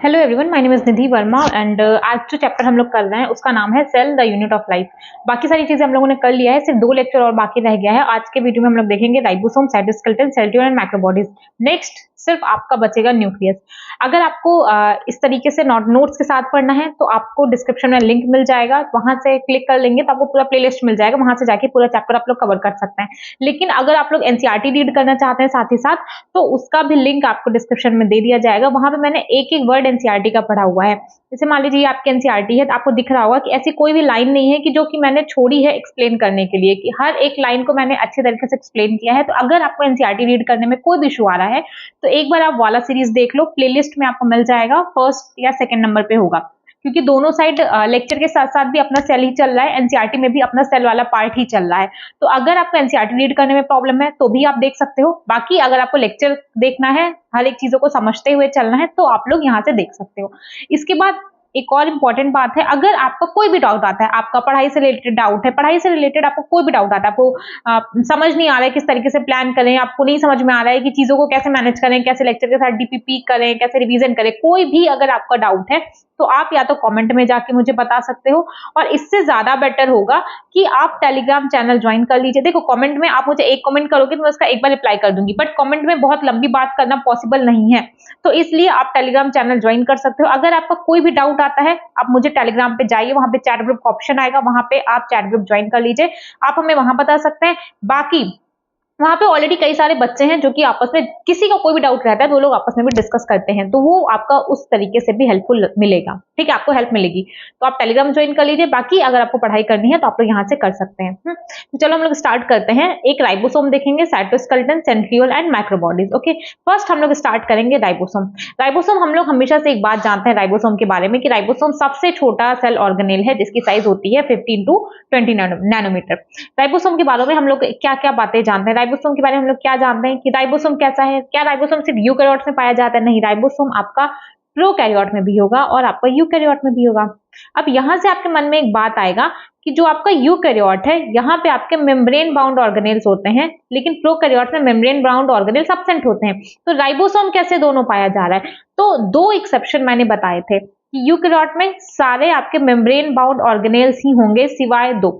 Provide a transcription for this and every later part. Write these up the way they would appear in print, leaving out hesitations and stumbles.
Hello everyone, my name is Nidhi Verma and आज जो chapter हम लोग कर रहे हैं उसका नाम है cell the unit of life. बाकी सारी चीजें हम लोगों ने कर लिया है, सिर्फ 2 लेक्चर और बाकी रह गया है। आज के वीडियो में हम लोग देखेंगे ribosome, cytoskeleton, cell and macrobodies. Next सिर्फ आपका बचेगा न्यूक्लियस। अगर आपको इस तरीके से नोट्स के साथ पढ़ना है तो आपको डिस्क्रिप्शन में लिंक मिल जाएगा, वहां से क्लिक कर लेंगे तो आपको पूरा प्लेलिस्ट मिल जाएगा, वहां से जाके पूरा चैप्टर आप लोग कवर कर सकते हैं। लेकिन अगर आप लोग एनसीईआरटी रीड करना चाहते हैं साथ ही साथ, तो उसका भी लिंक आपको डिस्क्रिप्शन में दे दिया जाएगा। वहां पे मैंने एक एक वर्ड एनसीईआरटी का पढ़ा हुआ है। जैसे मान लीजिए आपकी एनसीईआरटी है तो आपको दिख रहा होगा कि ऐसी कोई भी लाइन नहीं है कि जो कि मैंने छोड़ी है एक्सप्लेन करने के लिए, कि हर एक लाइन को मैंने अच्छे तरीके से एक्सप्लेन किया है। तो अगर आपको एनसीईआरटी रीड करने में कोई भी इशू आ रहा है तो एक बार आप वाला सीरीज देख लो, प्लेलिस्ट में आपको मिल जाएगा, फर्स्ट या सेकंड नंबर पे होगा। क्योंकि दोनों साइड लेक्चर के साथ साथ भी अपना सेल ही चल रहा है, एनसीईआरटी में भी अपना सेल वाला पार्ट ही चल रहा है। तो अगर आपको एनसीईआरटी रीड करने में प्रॉब्लम है तो भी आप देख सकते हो। बाकी अगर आपको लेक्चर देखना है, हर एक चीजों को समझते हुए चलना है, तो आप लोग यहाँ से देख सकते हो। इसके बाद एक और इम्पॉर्टेंट बात है, अगर आपका कोई भी डाउट आता है, आपका पढ़ाई से रिलेटेड डाउट है, पढ़ाई से रिलेटेड आपको कोई भी डाउट आता है, आपको समझ नहीं आ रहा है किस तरीके से प्लान करें, आपको नहीं समझ में आ रहा है कि चीजों को कैसे मैनेज करें, कैसे लेक्चर के साथ डीपीपी करें, कैसे रिवीजन करें, कोई भी अगर आपका डाउट है तो आप या तो कमेंट में जाके मुझे बता सकते हो, और इससे ज्यादा बेटर होगा कि आप टेलीग्राम चैनल ज्वाइन कर लीजिए। देखो, कमेंट में आप मुझे एक कमेंट करोगे तो मैं उसका एक बार रिप्लाई कर दूंगी, बट कमेंट में बहुत लंबी बात करना पॉसिबल नहीं है, तो इसलिए आप टेलीग्राम चैनल ज्वाइन कर सकते हो। अगर आपका कोई भी डाउट आता है, आप मुझे टेलीग्राम पे जाइए, वहां पे चैट ग्रुप का ऑप्शन आएगा, वहां पे आप चैट ग्रुप ज्वाइन कर लीजिए, आप हमें वहां बता सकते हैं। बाकी वहां पे ऑलरेडी कई सारे बच्चे हैं जो कि आपस में, किसी का कोई भी डाउट रहता है तो वो लोग आपस में भी डिस्कस करते हैं, तो वो आपका उस तरीके से भी हेल्पफुल मिलेगा। ठीक है, आपको हेल्प मिलेगी, तो आप टेलीग्राम ज्वाइन कर लीजिए। बाकी अगर आपको पढ़ाई करनी है तो आप लोग यहाँ से कर सकते हैं। तो चलो हम लोग स्टार्ट करते हैं। एक राइबोसोम देखेंगे, cytoskeleton, centriole and macrobodies. Okay, first हम लोग स्टार्ट करेंगे राइबोसोम। राइबोसोम हम लोग हमेशा से एक बात जानते हैं राइबोसोम के बारे में, कि राइबोसोम सबसे छोटा सेल ऑर्गेनेल है जिसकी साइज होती है 15 to 20 नैनोमीटर। राइबोसोम के बारे में हम लोग क्या क्या बातें जानते हैं, राइबोसोम के बारे में हम लोग क्या जानते हैं कि राइबोसोम कैसा है। क्या राइबोसोम सिर्फ यूकैरियोट्स में पाया जाता है? नहीं, राइबोसोम आपका प्रोकैरियोट में भी होगा और आपका यूकैरियोट में भी होगा। अब यहां से आपके मन में एक बात आएगा कि जो आपका यूकैरियोट है, यहाँ पे आपके मेम्ब्रेन बाउंड ऑर्गेनेल्स होते हैं, लेकिन प्रोकैरियोट में मेम्ब्रेन बाउंड ऑर्गेनेल्स एब्सेंट होते हैं। तो राइबोसोम कैसे दोनों पाया जा रहा है? तो 2 एक्सेप्शन मैंने बताए थे कि यूकैरियोट में सारे आपके मेम्ब्रेन बाउंड ऑर्गेनेल्स ही होंगे सिवाय 2।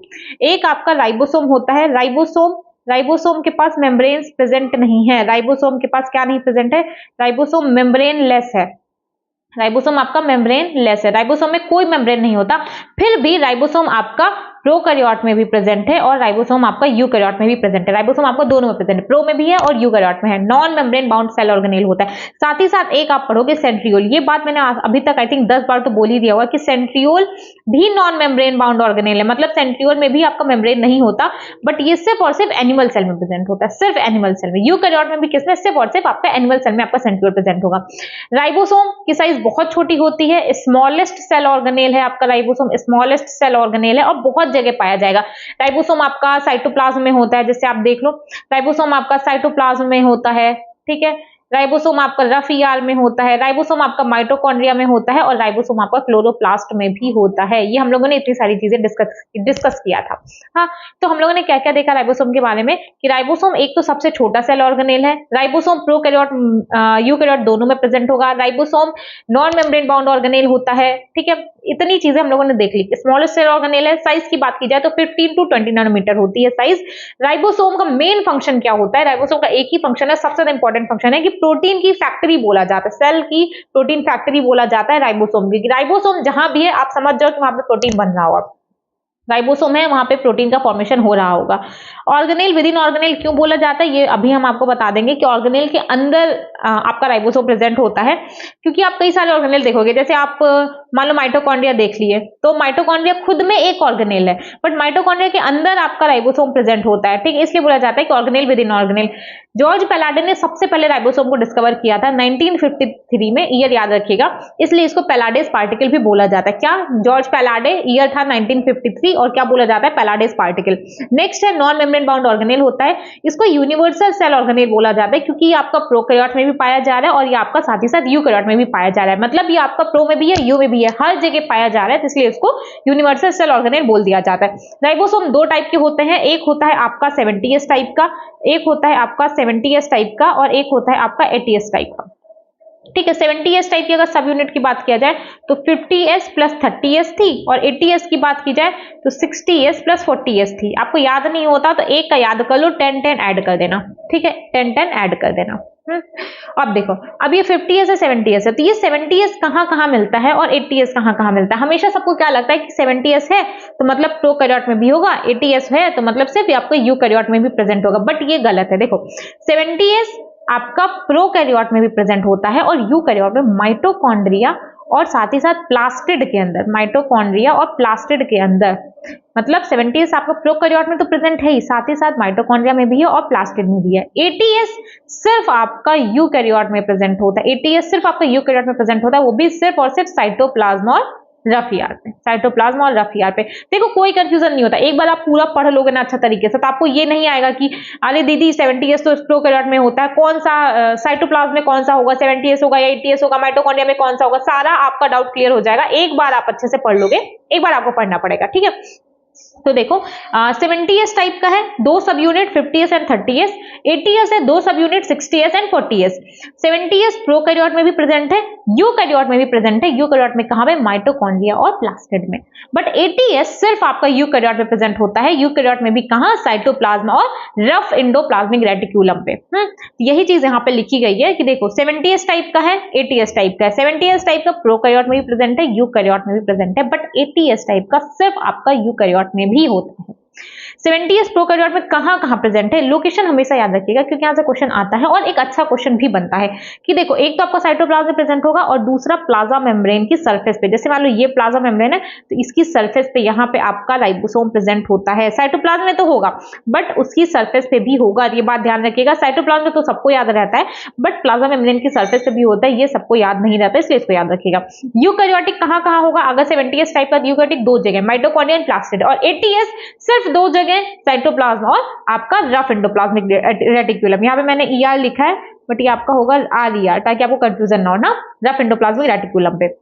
एक आपका राइबोसोम होता है, राइबोसोम के पास मेम्ब्रेन्स प्रेजेंट नहीं है। राइबोसोम के पास क्या नहीं प्रेजेंट है? राइबोसोम मेम्ब्रेन लेस है। राइबोसोम आपका मेम्ब्रेन लेस है, राइबोसोम में कोई मेम्ब्रेन नहीं होता। फिर भी राइबोसोम आपका प्रोकैरियोट में भी प्रेजेंट है और राइबोसोम आपका यूकैरियोट में भी प्रेजेंट है। राइबोसोम आपको दोनों में प्रेजेंट है, प्रो में भी है और यूकैरियोट में है। Non membrane bound cell organelle होता है। साथ ही साथ एक आप पढ़ोगे सेंट्रियोल। ये बात मैंने अभी तक आई थिंक 10 बार तो बोल ही दिया होगा कि सेंट्रियोल भी नॉन मेम्ब्रेन बाउंड ऑर्गेनेल है, मतलब सेंट्रियोल में भी आपका मेम्ब्रेन नहीं होता, बट ये सिर्फ और सिर्फ एनिमल सेल में प्रेजेंट होता है, सिर्फ एनिमल सेल में। यूकैरियोट में भी किसमें? सिर्फ और सिर्फ आपका एनिमल सेल में आपका सेंट्रियोल प्रेजेंट होगा। राइबोसोम की साइज बहुत छोटी होती है, स्मॉलेस्ट सेल ऑर्गेनेल है आपका राइबोसोम, स्मॉलेस्ट सेल ऑर्गेनेल है और बहुत जगह पाया जाएगा। राइबोसोम आपका साइटोप्लाज्म में होता है, जैसे आप देख लो, राइबोसोम आपका साइटोप्लाज्म में होता है। ठीक है, राइबोसोम आपका रफ ईआर में होता है, राइबोसोम आपका माइटोकॉन्ड्रिया में होता है और राइबोसोम आपका क्लोरोप्लास्ट में भी होता है। ये हम लोगों ने इतनी सारी चीजें डिस्कस किया था। हाँ, तो हम लोगों ने क्या क्या देखा राइबोसोम के बारे में, कि राइबोसोम एक तो सबसे छोटा सेल ऑर्गेनेल है, राइबोसोम प्रोकैरियोट यूकैरियोट दोनों में प्रेजेंट होगा, ribosome non membrane bound organelle होता है। ठीक है, इतनी चीजें हम लोगों ने देख ली। स्मॉलेस्ट सेल ऑर्गेनेल है, साइज की बात की जाए तो 15 to 20 नैनोमीटर होती है साइज। राइबोसोम का मेन फंक्शन क्या होता है? राइबोसोम का एक ही फंक्शन है, सबसे ज्यादा इंपॉर्टेंट फंक्शन है, कि प्रोटीन की फैक्ट्री बोला जाता है, सेल की प्रोटीन फैक्ट्री बोला जाता है राइबोसोम की। राइबोसोम जहां भी है आप समझ जाओ कि वहां पे प्रोटीन बन रहा होगा। राइबोसोम है, वहां पे प्रोटीन का फॉर्मेशन हो रहा होगा। ऑर्गेनेल विद इन ऑर्गेनेल क्यों बोला जाता है, ये अभी हम आपको बता देंगे कि ऑर्गेनेल के अंदर आपका राइबोसोम प्रेजेंट होता है, क्योंकि आप कई सारे ऑर्गेनेल देखोगे। जैसे आप मान लो माइटोकॉन्ड्रिया देख लिए, तो माइटोकॉन्ड्रिया खुद में एक ऑर्गेनेल है, बट माइटोकॉन्ड्रिया के अंदर आपका राइबोसोम प्रेजेंट होता है। ठीक है, इसलिए बोला जाता है कि organelle with in organelle. George पैलाडे ने सबसे पहले राइबोसोम को डिस्कवर किया था 1953 में, ईयर याद रखिएगा, इसलिए इसको पैलाडेस पार्टिकल भी बोला जाता है। क्या? जॉर्ज पैलाडे, ईयर था 1953, और क्या बोला जाता है? पैलाडेस पार्टिकल। नेक्स्ट है नॉन मेम्ब्रेन बाउंड ऑर्गेनेल होता है, इसको यूनिवर्सल सेल ऑर्गेनेल बोला जाता है, क्योंकि ये आपका प्रोकैरियोट में भी पाया जा रहा है और ये आपका साथ ही साथ यूकैरियोट में भी पाया जा रहा है, मतलब ये आपका प्रो में भी है, यू में भी है, हर जगह पाया जा रहा है, इसलिए इसको यूनिवर्सल सेल ऑर्गेनेल बोल दिया जाता है। राइबोसोम 2 टाइप के होते हैं, एक होता है आपका 70S टाइप का, एक होता है आपका 70S टाइप का और एक होता है आपका 80S टाइप का। ठीक है। 70s टाइप की अगर सब यूनिट की बात किया जाए तो 50s प्लस 30s थी, और 80s की बात की जाए तो 60s प्लस 40s थी। आपको याद नहीं होता तो एक का याद कर लो, 10-10 ऐड कर देना, ठीक है, 10-10 ऐड कर देना। अब देखो, अब ये 50s है 70s है, तो ये 70s कहाँ कहाँ मिलता है और 80s कहाँ कहाँ मिलता है। हमेशा सबको क्या लगता है कि 70s है तो मतलब प्रोकैरियोट में भी होगा, 80s है तो मतलब सिर्फ आपको यूकैरियोट में भी प्रेजेंट होगा, बट ये गलत है। देखो 70s आपका प्रोकैरियोट में भी प्रेजेंट होता है और यूकैरियोट में माइटोकॉन्ड्रिया और साथ ही साथ प्लास्टिड के अंदर, माइटोकॉन्ड्रिया और प्लास्टिड के अंदर, मतलब 70s आपका प्रोकैरियोट में तो प्रेजेंट है ही, साथ ही साथ माइटोकॉन्ड्रिया में भी है और प्लास्टिड में भी है। 80s सिर्फ आपका यूकैरियोट में प्रेजेंट होता है, 80s सिर्फ आपका यूकैरियोट में प्रेजेंट होता है, वो भी सिर्फ और सिर्फ साइटोप्लाज्म और रफ ईआर पे, साइटोप्लाज्म और रफ ईआर पे। देखो कोई कंफ्यूजन नहीं होता, एक बार आप पूरा पढ़ लोगे ना अच्छा तरीके से तो आपको ये नहीं आएगा कि अरे दीदी 70s तो प्रोकैरियोट में होता है, कौन सा साइटोप्लाज्म में कौन सा होगा, 70s होगा या 80s होगा, माइटोकॉन्ड्रिया में कौन सा होगा, सारा आपका डाउट क्लियर हो जाएगा। एक बार आप अच्छे से पढ़ लोगे, एक बार आपको पढ़ना पड़ेगा, ठीक है। तो देखो 70s टाइप का है, दो सब unit 50s and 30s, 80s है दो सब unit 60s and 40s। 70s prokaryote में भी प्रेजेंट है, यूकैरियोट में भी प्रेजेंट है, यूकैरियोट में कहां पे, माइटोकॉन्ड्रिया और प्लास्टिड में। बट 80s सिर्फ आपका यूकैरियोट में प्रेजेंट होता है, यूकैरियोट में भी कहां, साइटोप्लाज्म और रफ एंडोप्लाज्मिक रेटिक्यूलम पे। यही चीज यहाँ पे लिखी गई है कि देखो 70s टाइप का है, 80s टाइप का है। 70s टाइप का प्रोकैरियोट में भी प्रेजेंट है, यूकैरियोट में भी प्रेजेंट है, बट 80s टाइप का सिर्फ आपका यूकैरियोट में भी होता है। 70s प्रोकैरियोट में कहां कहां प्रेजेंट है, लोकेशन हमेशा याद रखिएगा क्योंकि यहां से क्वेश्चन आता है और एक अच्छा क्वेश्चन भी बनता है कि देखो एक तो आपका साइटोप्लाज्म में प्रेजेंट होगा और दूसरा प्लाज्मा मेम्ब्रेन की सरफेस पे। जैसे मान लो ये प्लाज्मा मेम्ब्रेन है तो इसकी सरफेस पे यहाँ पे आपका राइबोसोम प्रेजेंट होता है। साइटोप्लाज्म में तो होगा बट उसकी सरफेस पे भी होगा, ये बात ध्यान रखिएगा। साइटोप्लाज्म में तो सबको याद रहता है बट प्लाज्मा मेम्ब्रेन की सरफेस पे भी होता है, ये सबको याद नहीं रहता, इसलिए इसको याद रखिएगा। यूकैरियोटिक कहां कहां होगा, अगर 70s टाइप का यूकैरियोटिक दो जगह, माइटोकॉन्ड्रिया एंड प्लास्टिड, और 80s सिर्फ दो जगह, साइटोप्लाज्म और आपका रफ एंडोप्लाज्मिक रेटिक्यूलम। यहाँ पे मैंने ईआर लिखा है बट ये आपका होगा आर ईआर, ताकि आपको कंफ्यूजन ना हो ना, रफ एंडोप्लाज्मिक रेटिक्यूलम पे।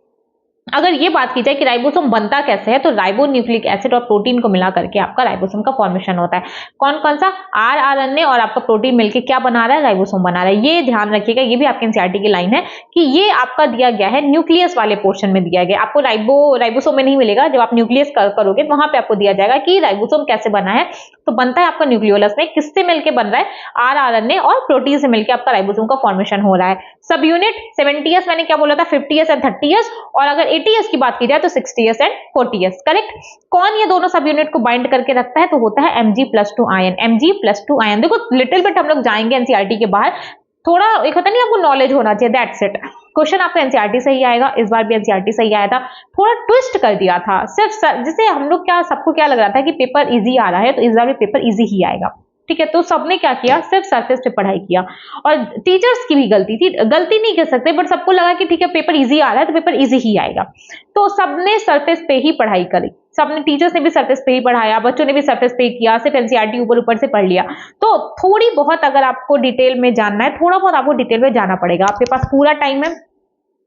अगर ये बात की जाए कि राइबोसोम बनता कैसे है, तो राइबोन्यूक्लिक एसिड और प्रोटीन को मिला करके आपका राइबोसोम का फॉर्मेशन होता है। कौन कौन सा, आरएनए और आपका प्रोटीन मिलके क्या बना रहा है, राइबोसोम बना रहा है। ये ध्यान रखिएगा, ये भी आपके एनसीईआरटी की लाइन है कि ये आपका दिया गया है न्यूक्लियस वाले पोर्शन में दिया गया। आपको राइबोसोम में नहीं मिलेगा, जब आप न्यूक्लियस करोगे तो वहां पे आपको दिया जाएगा कि राइबोसोम कैसे बना है। तो बनता है आपका न्यूक्लियोलस में, किससे मिलकर बन रहा है, आरएनए और प्रोटीन से मिलकर आपका राइबोसोम का फॉर्मेशन हो रहा है। सब यूनिट 70s मैंने क्या बोला था, 50s एंड 30s, और अगर 80s की बात की जाए तो 60s एंड 40s। करेक्ट। कौन ये दोनों सब यूनिट को बाइंड करके रखता है, तो होता है Mg+2 आयन। Mg+2 आयन, देखो लिटिल बिट हम लोग जाएंगे एनसीईआरटी के बाहर, थोड़ा एक होता नहीं आपको नॉलेज होना चाहिए, दैट्स इट। क्वेश्चन आपका एनसीईआरटी से ही आएगा, इस बार भी एनसीईआरटी से ही आया था, थोड़ा ट्विस्ट कर दिया था सिर्फ, जैसे हम लोग क्या सबको क्या लग रहा था कि पेपर इजी आ रहा है तो इस बार भी पेपर इजी ही आएगा, ठीक है। तो सबने क्या किया, सिर्फ सरफेस पे पढ़ाई किया, और टीचर्स की भी गलती थी, गलती नहीं कह सकते बट सबको लगा कि ठीक है पेपर इजी आ रहा है तो पेपर इजी ही आएगा, तो सबने सरफेस पे ही पढ़ाई करी, सबने, टीचर्स ने भी सरफेस पे ही पढ़ाया, बच्चों ने भी सरफेस पे ही किया, सिर्फ एनसीईआरटी ऊपर ऊपर से पढ़ लिया। तो थोड़ी बहुत अगर आपको डिटेल में जानना है, थोड़ा बहुत आपको डिटेल में जाना पड़ेगा, आपके पास पूरा टाइम है,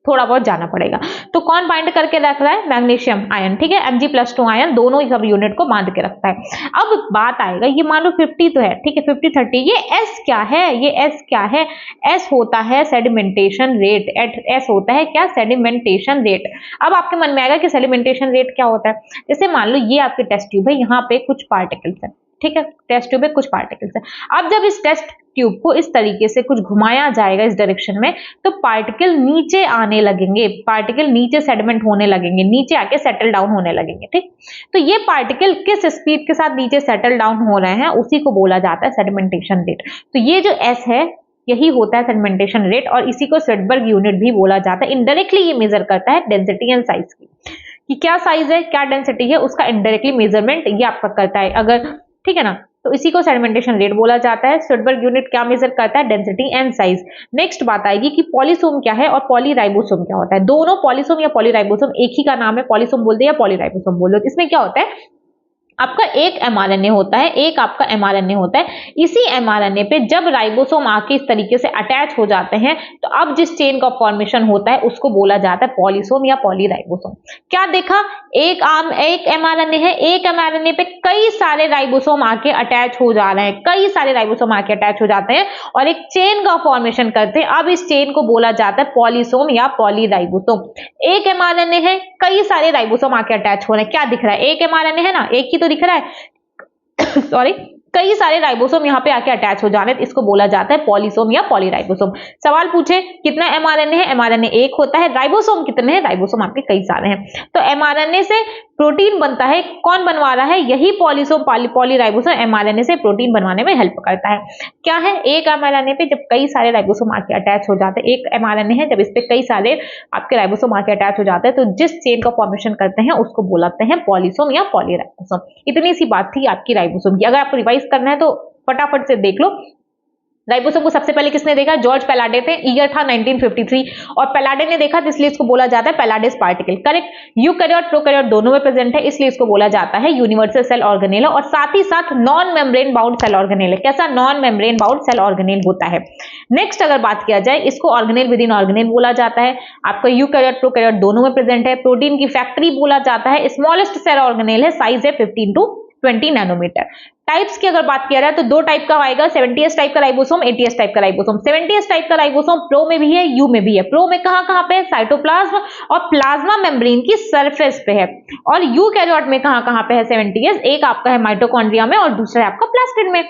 थोड़ा बहुत जाना पड़ेगा। तो कौन बाइंड करके रख रहा है, मैग्नीशियम आयन, ठीक है। Mg+2 आयन दोनों ही सब यूनिट को बांध के रखता है। अब बात आएगा, ये मान लो 50 तो है, ठीक है, 50-30, ये S क्या है, ये S क्या है, S होता है सेडिमेंटेशन रेट, S होता है क्या, सेडिमेंटेशन रेट। अब आपके मन में आएगा कि सेडिमेंटेशन रेट क्या होता है। जैसे मान लो ये आपके टेस्ट ट्यूब है, यहाँ पे कुछ पार्टिकल्स है, ठीक है, टेस्ट ट्यूब में कुछ पार्टिकल्स है। अब जब इस टेस्ट ट्यूब को इस तरीके से कुछ घुमाया जाएगा इस डायरेक्शन में, तो पार्टिकल नीचे आने लगेंगे, पार्टिकल नीचे सेडिमेंट होने लगेंगे, नीचे आके सेटल डाउन होने लगेंगे, ठीक। तो ये पार्टिकल किस स्पीड के साथ नीचे सेटल डाउन हो रहे हैं, उसी को बोला जाता है सेडिमेंटेशन रेट। तो ये जो S है यही होता है सेडिमेंटेशन रेट, और इसी को स्वेडबर्ग यूनिट भी बोला जाता है। इनडायरेक्टली ये मेजर करता है डेंसिटी एंड साइज की, कि क्या साइज है क्या डेंसिटी है, उसका इनडायरेक्टली मेजरमेंट ये आपका करता है, अगर, ठीक है ना। तो इसी को सेडिमेंटेशन रेट बोला जाता है। स्वेडबर्ग यूनिट क्या मेजर करता है, डेंसिटी एंड साइज। नेक्स्ट बात आएगी कि पॉलीसोम क्या है और पॉलीराइबोसोम क्या होता है। दोनों पॉलीसोम या पॉलीराइबोसोम एक ही का नाम है, पॉलीसोम बोल दे या पॉलीराइबोसोम बोल दो। इसमें क्या होता है, आपका एक mRNA होता है, एक आपका mRNA होता है। इसी mRNA पे जब राइबोसोम आके इस तरीके से अटैच हो जाते हैं तो अब जिस चेन का फॉर्मेशन होता है उसको बोला जाता है पॉलीसोम या पॉलीराइबोसोम। क्या देखा, एक mRNA है, एक mRNA पे कई सारे राइबोसोम आके अटैच हो जा रहे हैं, कई सारे राइबोसोम आके अटैच हो जाते हैं और एक चेन का फॉर्मेशन करते हैं। अब इस चेन को बोला जाता है पॉलीसोम या पॉलीराइबोसोम। एक mRNA है, कई सारे राइबोसोम आके अटैच हो रहे हैं। क्या दिख रहा है, एक mRNA है ना, एक ही तो दिख रहा है सॉरी, कई सारे राइबोसोम यहाँ पे आके अटैच हो जाने, तो इसको बोला जाता है पॉलीसोम या पॉलीराइबोसोम। सवाल पूछे कितना mRNA है, mRNA एक होता है। राइबोसोम कितने हैं, राइबोसोम आपके कई सारे हैं। तो mRNA से प्रोटीन बनता है, कौन बनवा रहा है, यही पॉलीसोम पॉलीराइबोसोम mRNA से प्रोटीन बनवाने में हेल्प करता है। क्या है, एक mRNA पे जब कई सारे राइबोसोम आके अटैच हो जाते हैं, एक mRNA है, जब इस पे कई सारे आपके राइबोसोम आके अटैच हो जाते हैं तो जिस चेन का फॉर्मेशन करते हैं उसको बोलते हैं पॉलीसोम या पॉलीराइबोसोम। इतनी सी बात थी आपकी राइबोसोम की। अगर आपको रिवाइज करना है तो फटाफट से देख लो। राइबोसोम को सबसे पहले किसने देखा, जॉर्ज पैलाडे थे, ईयर था 1953 और पैलाडे ने देखा इसलिए इसको बोला जाता है पैलाडेस पार्टिकल। करेक्ट, यूकैरियोट प्रोकैरियोट दोनों में प्रेजेंट है इसलिए इसको बोला जाता है यूनिवर्सल सेल ऑर्गेनेल और साथ ही साथ non membrane bound cell organelle है। कैसा, non membrane bound cell organelle होता है। नेक्स्ट अगर बात किया जाए, इसको ऑर्गेनेल विद इन ऑर्गेनेल बोला जाता है। आपका यूकैरियोट प्रोकैरियोट दोनों में प्रेजेंट है। प्रोटीन की फैक्ट्री बोला जाता है। स्मॉलेस्ट सेल ऑर्गेनेल है, साइज है 15 to 20 नैनोमीटर। टाइप्स की अगर बात किया जाए तो दो टाइप का आएगा, 70s टाइप का राइबोसोम, 80s टाइप का राइबोसोम। 70s टाइप का राइबोसोम प्रो में भी है, यू में भी है। प्रो में कहां पे है, साइटोप्लाज्म और प्लाज्मा मेम्ब्रेन की सरफेस पे है। और यूकैरियोट में कहां पे है 70s, एक आपका है माइटोकॉन्ड्रिया में और दूसरा है आपका प्लास्मिड में।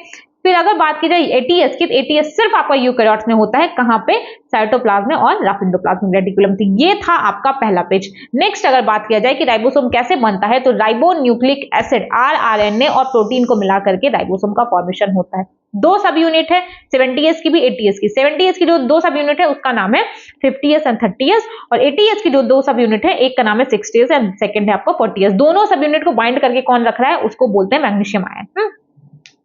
फिर अगर बात की जाए 80s की, 80s सिर्फ आपका यूकैरियोट्स में होता है, कहां पे, साइटोप्लाज्म में और रैपिडोप्लाज्मिक रेटिकुलम। तो ये था आपका पहला पेज। नेक्स्ट अगर बात किया जाए कि राइबोसोम कैसे बनता है, तो राइबोन्यूक्लिक एसिड rRNA और प्रोटीन को मिला करके राइबोसोम का फॉर्मेशन होता है। दो सब यूनिट है, 70s की भी 80s की। 70s की जो दो सब यूनिट है उसका नाम है 50s एंड 30s और 80s की जो दो सब यूनिट है एक का नाम है 60s एंड सेकंड है आपका 40s। दोनों सब यूनिट को बाइंड करके कौन रख रहा है, उसको बोलते हैं मैग्नीशियम आयन।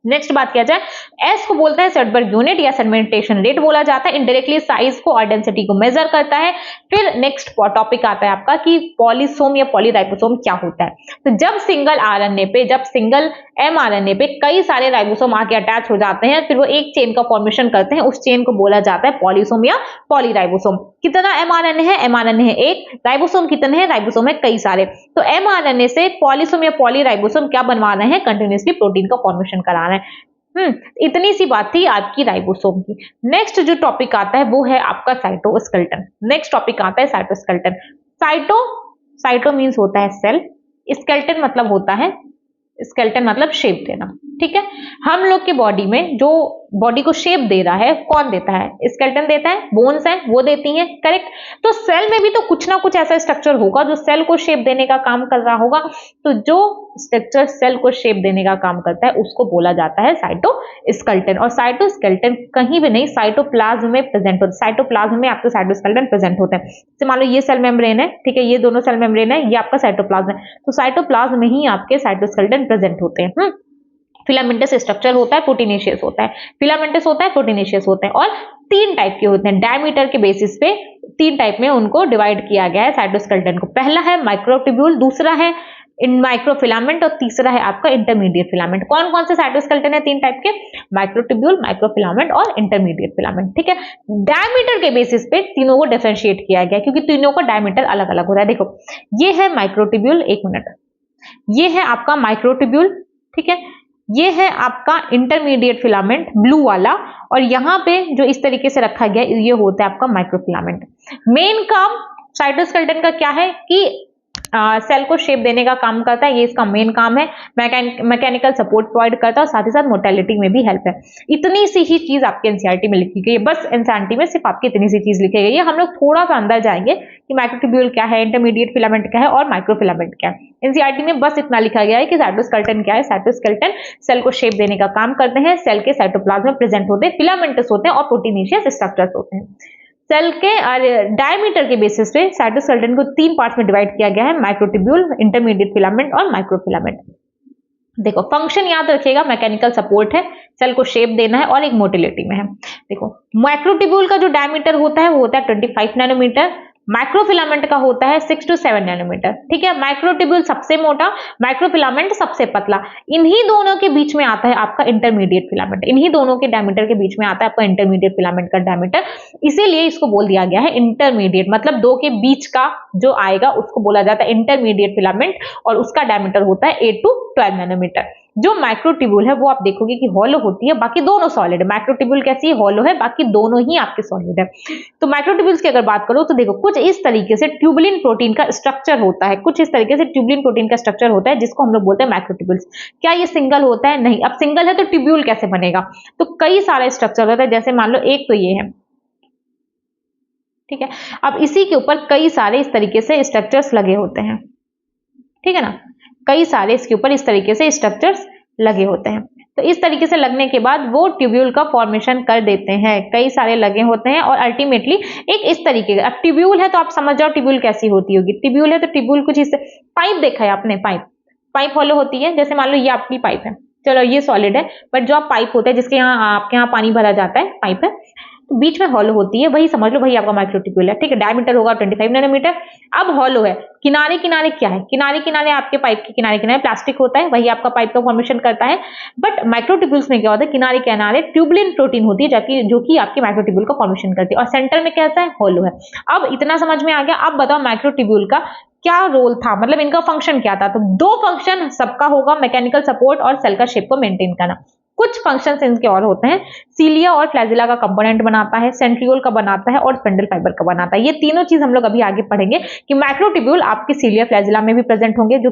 नेक्स्ट बात किया जाए, एस को बोलते हैं सेडबर्ग यूनिट या सेडिमेंटेशन रेट बोला जाता है। इनडायरेक्टली साइज को और डेंसिटी को मेजर करता है। फिर नेक्स्ट टॉपिक आता है आपका कि पॉलीसोम या पॉलीराइबोसोम क्या होता है। तो जब सिंगल आरएनए पे, जब सिंगल एमआरएनए पे कई सारे राइबोसोम आके अटैच हो जाते हैं, फिर वो एक चेन का फॉर्मेशन करते हैं, उस चेन को बोला जाता है पॉलीसोम या पॉलीराइबोसोम। कितना एमआरएनए है, एमआरएनए है एक। राइबोसोम कितने हैं, राइबोसोम है कई सारे। तो एमआरएनए से पॉलीसोम या पॉलीराइबोसोम क्या बनवा रहे हैं, कंटिन्यूअसली प्रोटीन का फॉर्मेशन करा रहे हैं। इतनी सी बात थी आपकी राइबोसोम की। नेक्स्ट जो टॉपिक आता है वो है आपका साइटोस्केलेटन। नेक्स्ट टॉपिक आता है साइटोस्केलेटन। साइटो मींस होता है सेल, स्केलेटन मतलब होता है, स्केलेटन मतलब शेप देना। ठीक है, हम लोग के बॉडी में जो बॉडी को शेप दे रहा है कौन देता है, स्केलेटन देता है, बोन्स है वो देती हैं। करेक्ट, तो सेल में भी तो कुछ ना कुछ ऐसा स्ट्रक्चर होगा जो सेल को शेप देने का काम कर रहा होगा। तो जो स्ट्रक्चर सेल को शेप देने का काम करता है उसको बोला जाता है साइटोस्केलेटन। और साइटोस्केलेटन कहीं भी नहीं, साइटोप्लाज्म में प्रेजेंट होता है। साइटोप्लाज्म में आपके साइटोस्केलेटन प्रेजेंट होते हैं। जैसे मान लो ये सेल मेम्ब्रेन है, ठीक है, ये दोनों सेल मेम्ब्रेन है, ये आपका साइटोप्लाज्म है। तो साइटोप्लाज्म में ही आपके साइटोस्केलेटन प्रेजेंट होते हैं। फिलामेंटस स्ट्रक्चर होता है, प्रोटीनेशियस होता है। फिलामेंटस होता है, प्रोटीनेशियस होते हैं और तीन टाइप के होते हैं। डायमीटर के बेसिस पे तीन टाइप में उनको डिवाइड किया गया है साइटोस्केलेटन को। पहला है माइक्रोट्यूब्यूल, दूसरा है माइक्रोफिलामेंट और तीसरा है आपका इंटरमीडिएट फिलामेंट। कौन कौन से साइटोस्केलेटन है तीन टाइप के, माइक्रोट्यूब्यूल, माइक्रोफिलामेंट और इंटरमीडिएट फिलामेंट। ठीक है, डायमीटर के बेसिस पे तीनों को डिफरेंशिएट किया गया क्योंकि तीनों का डायमीटर अलग अलग होता है। देखो ये है माइक्रोट्यूब्यूल, एक मिनट, ये है आपका माइक्रोट्यूब्यूल, ठीक है, ये है आपका इंटरमीडिएट फिलामेंट ब्लू वाला, और यहाँ पे जो इस तरीके से रखा गया ये होता है आपका माइक्रोफिलामेंट। मेन काम साइटोस्केलेटन का क्या है कि सेल को शेप देने का काम करता है, ये इसका मेन काम है। मैकेनिकल सपोर्ट प्रोवाइड करता है और साथ ही साथ मोर्टेलिटी में भी हेल्प है। इतनी सी ही चीज आपके एनसीईआरटी में लिखी गई है, बस एनसीईआरटी में सिर्फ आपकी इतनी सी चीज लिखी गई है। हम लोग थोड़ा सा अंदर जाएंगे कि माइक्रोट्यूब्यूल क्या है, इंटरमीडिएट फिलामेंट क्या है और माइक्रोफिलामेंट क्या है। एनसीईआरटी में बस इतना लिखा गया है कि साइटोस्केलेटन क्या है। साइटोस्केलेटन सेल को शेप देने का काम करते हैं, सेल के साइटोप्लाज्म में प्रेजेंट होते हैं, फिलामेंटस होते हैं और प्रोटीनेशियस स्ट्रक्चर्स होते हैं। सेल के डायमीटर के बेसिस पे साइटोस्केलेटन को तीन पार्ट्स में डिवाइड किया गया है, माइक्रोट्यूब्यूल, इंटरमीडिएट फिलामेंट और माइक्रोफिलामेंट। देखो फंक्शन याद रखिएगा, मैकेनिकल सपोर्ट है, सेल को शेप देना है और एक मोटिलिटी में है। देखो माइक्रोट्यूब्यूल का जो डायमीटर होता है वो होता है 25 नैनोमीटर, माइक्रोफिलामेंट का होता है 6 to 7 नैनोमीटर। ठीक है, माइक्रोट्यूब्यूल सबसे मोटा, माइक्रोफिलामेंट सबसे पतला। इन्हीं दोनों के बीच में आता है आपका इंटरमीडिएट फिलामेंट, इन्हीं दोनों के डायमीटर के बीच में आता है आपका इंटरमीडिएट फिलामेंट का डायमीटर, इसीलिए इसको बोल दिया गया है इंटरमीडिएट, मतलब दो के बीच का जो आएगा उसको बोला जाता है इंटरमीडिएट फिलामेंट, और उसका डायमीटर होता है 8 to 12 नैनोमीटर। जो माइक्रोट्यूब्यूल है वो आप देखोगे कि हॉलो होती है, बाकी दोनों सॉलिड है। माइक्रोट्यूब्यूल कैसी है, हॉलो है, बाकी दोनों ही आपके सॉलिड है। तो माइक्रोट्यूब्यूल्स की अगर बात करो तो देखो कुछ इस तरीके से ट्यूबुलिन प्रोटीन का स्ट्रक्चर होता है, कुछ इस तरीके से ट्यूबुलिन प्रोटीन का स्ट्रक्चर होता है जिसको हम लोग बोलते हैं माइक्रोट्यूब्यूल्स। क्या ये सिंगल होता है? नहीं। अब सिंगल है तो ट्यूब्यूल कैसे बनेगा? तो कई सारे स्ट्रक्चर होता है, जैसे मान लो एक तो ये है, ठीक है, अब इसी के ऊपर कई सारे इस तरीके से स्ट्रक्चर्स लगे होते हैं, ठीक है ना, कई सारे इसके ऊपर इस तरीके से स्ट्रक्चर्स लगे होते हैं। तो इस तरीके से लगने के बाद वो ट्यूब्यूल का फॉर्मेशन कर देते हैं, कई सारे लगे होते हैं और अल्टीमेटली एक इस तरीके का। अब ट्यूब्यूल है तो आप समझ जाओ ट्यूब्यूल कैसी होती होगी। ट्यूब्यूल है तो ट्यूब्यूल कुछ इस, पाइप देखा है आपने, पाइप हॉलो होती है। जैसे मान लो ये आपकी पाइप है, चलो ये सॉलिड है, बट जो आप पाइप होता है जिसके यहाँ आपके यहाँ पानी भरा जाता है, पाइप है, तो बीच में हॉलो होती है, वही समझ लो वही आपका माइक्रोट्यूब्यूल है। ठीक है, डायमीटर होगा 25 नैनोमीटर। अब हॉलो है, किनारे किनारे क्या है, किनारे किनारे आपके पाइप के किनारे किनारे प्लास्टिक होता है, वही आपका पाइप का फॉर्मेशन करता है। बट माइक्रोट्यूब्यूल्स में क्या होता है, किनारे किनारे ट्यूबुलिन प्रोटीन होती है जो कि आपके माइक्रोट्यूब्यूल का फॉर्मेशन करती है, और सेंटर में कैसा है, हॉलो है। अब इतना समझ में आ गया। अब बताओ माइक्रोट्यूब्यूल का क्या रोल था, मतलब इनका फंक्शन क्या था? तो दो फंक्शन सबका होगा, मैकेनिकल सपोर्ट और सेल का शेप को मेंटेन करना। कुछ फंक्शंस इनके और होते हैं, सीलिया और फ्लैजिला का कंपोनेंट बनाता है, सेंट्रियोल का बनाता है और स्पिंडल फाइबर का बनाता है। ये तीनों चीज हम लोग अभी आगे पढ़ेंगे कि माइक्रोट्यूब्यूल आपके सीलिया फ्लैजिला में भी प्रेजेंट होंगे, जो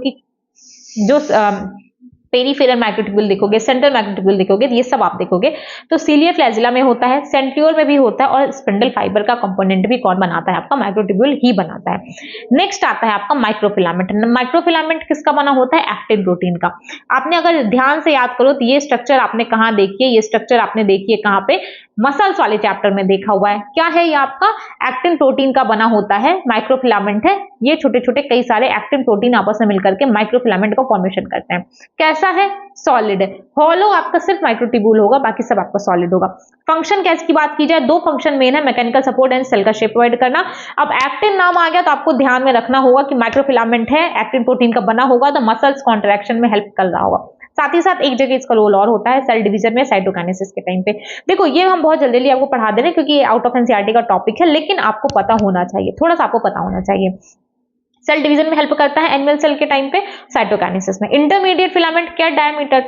पेरिफेरल माइक्रोट्यूब्यूल देखोगे, सेंट्रल माइक्रोट्यूब्यूल देखोगे, ये सब आप देखोगे। तो सीलिया फ्लैजिला में होता है, सेंट्रियोल में भी होता है, और स्पिंडल फाइबर का कंपोनेंट भी कौन बनाता है? आपका माइक्रोट्यूब्यूल ही बनाता है। नेक्स्ट आता है आपका माइक्रोफिलामेंट। माइक्रोफिलामेंट किसका बना होता है? एक्टिन प्रोटीन का। आपने अगर ध्यान से याद करो तो ये स्ट्रक्चर आपने कहाँ देखी है? ये स्ट्रक्चर आपने देखी है कहाँ पे? मसल्स वाले चैप्टर में देखा हुआ है। क्या है ये? आपका एक्टिन प्रोटीन का बना होता है, माइक्रोफिलामेंट है। ये छोटे छोटे कई सारे एक्टिन प्रोटीन आपस में मिलकर के माइक्रोफिलामेंट का फॉर्मेशन करते हैं। कैसा है? सॉलिड है। हॉलो आपका सिर्फ माइक्रोट्यूब्यूल होगा, बाकी सब आपका सॉलिड होगा। फंक्शन कैसे की बात की जाए, दो फंक्शन मेन है, मैकेनिकल सपोर्ट एंड सेल का शेप प्रोवाइड करना। अब एक्टिन नाम आ गया तो आपको ध्यान में रखना होगा कि माइक्रोफिलामेंट है, एक्टिन प्रोटीन का बना होगा, तो मसल्स कॉन्ट्रैक्शन में हेल्प कर रहा होगा। साथ ही साथ एक जगह इसका रोल और होता है सेल डिवीजन में, साइटोकाइनेसिस के टाइम पे। देखो ये हम बहुत जल्दी आपको पढ़ा दे रहे हैं क्योंकि ये आउट ऑफ एनसीईआरटी का टॉपिक है, लेकिन आपको पता होना चाहिए, थोड़ा सा आपको पता होना चाहिए। सेल डिवीजन में हेल्प करता है एनिमल सेल के टाइम पे, साइटोकाइनेसिस में। इंटरमीडिएट फिलामेंट क्या डायमीटर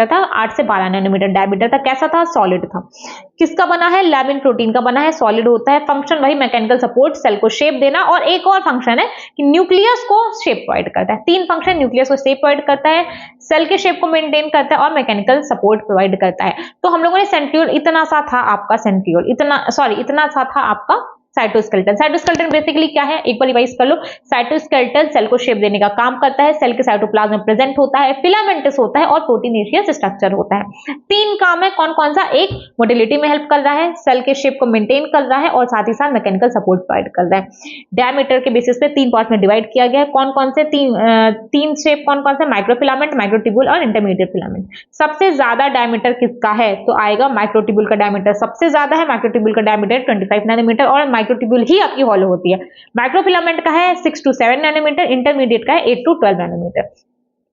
था? 8 से 12 नैनोमीटर डायमीटर था। कैसा था? सॉलिड था। किसका बना है? लैमिन प्रोटीन का बना है, सॉलिड होता है। फंक्शन वही मैकेनिकल सपोर्ट, सेल को शेप देना, और एक और फंक्शन है कि न्यूक्लियस को शेप प्रोवाइड करता है। तीन फंक्शन, न्यूक्लियस को शेप प्रोवाइड करता है, सेल के शेप को मेंटेन करता है, और मैकेनिकल सपोर्ट प्रोवाइड करता है। तो हम लोगों ने सेंट्रियोल, इतना सा था आपका सेंट्रियोल, इतना सा था आपका साइटोस्केलेटन। साइटोस्केलेटन बेसिकली क्या है, एक बार रिवाइज कर लो। साइटोस्केलेटन सेल को शेप देने का काम करता है, सेल के साइटोप्लाज्म में प्रेजेंट होता है, फिलामेंटस होता है, और प्रोटीनेशियस स्ट्रक्चर होता है। तीन काम है, कौन कौन सा? एक मोटिलिटी में हेल्प कर रहा है, सेल के शेप को मेंटेन कर रहा है, और साथ ही साथ मैकेनिकल सपोर्ट प्रोवाइड कर रहा है। डायमीटर के बेसिस पे तीन पार्ट में डिवाइड किया गया है। कौन कौन से तीन शेप कौन कौन से? माइक्रोफिलामेंट, माइक्रोट्यूब्यूल और इंटरमीडिएट फिलामेंट। सबसे ज्यादा डायमीटर किसका है? तो आएगा माइक्रोट्यूब्यूल का डायमीटर सबसे ज्यादा है। माइक्रोट्यूब्यूल का डायमीटर 25 नैनोमीटर, और माइक्रोट्यूब्यूल ही आपकी हॉलो होती है। माइक्रोफिलामेंट का है 6 to 7 नैनोमीटर, इंटरमीडिएट का है 8 to 12 नैनोमीटर।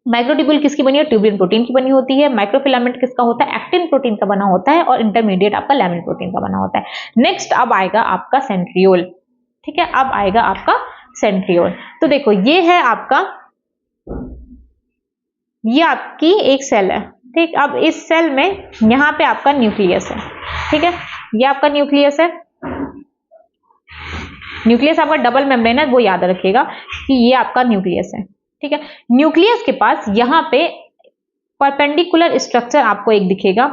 माइक्रोट्यूब्यूल किसकी बनी है? ट्यूबुलिन प्रोटीन की बनी होती है। माइक्रोफिलामेंट किसका होता है? एक्टिन प्रोटीन का बना होता है, और इंटरमीडिएट आपका लैमिन प्रोटीन का बना होता है। नेक्स्ट अब आएगा आपका सेंट्रियोल। ठीक है, अब आएगा आपका सेंट्रियोल। तो देखो ये है आपका, ये आपकी एक सेल है। ठीक, अब इस सेल में यहां पे आपका न्यूक्लियस है। ठीक है, ये आपका न्यूक्लियस है। न्यूक्लियस आपका डबल मेम्ब्रेन है, वो याद रखिएगा कि ये आपका न्यूक्लियस है। ठीक है, न्यूक्लियस के पास यहाँ पे परपेंडिकुलर स्ट्रक्चर आपको एक दिखेगा।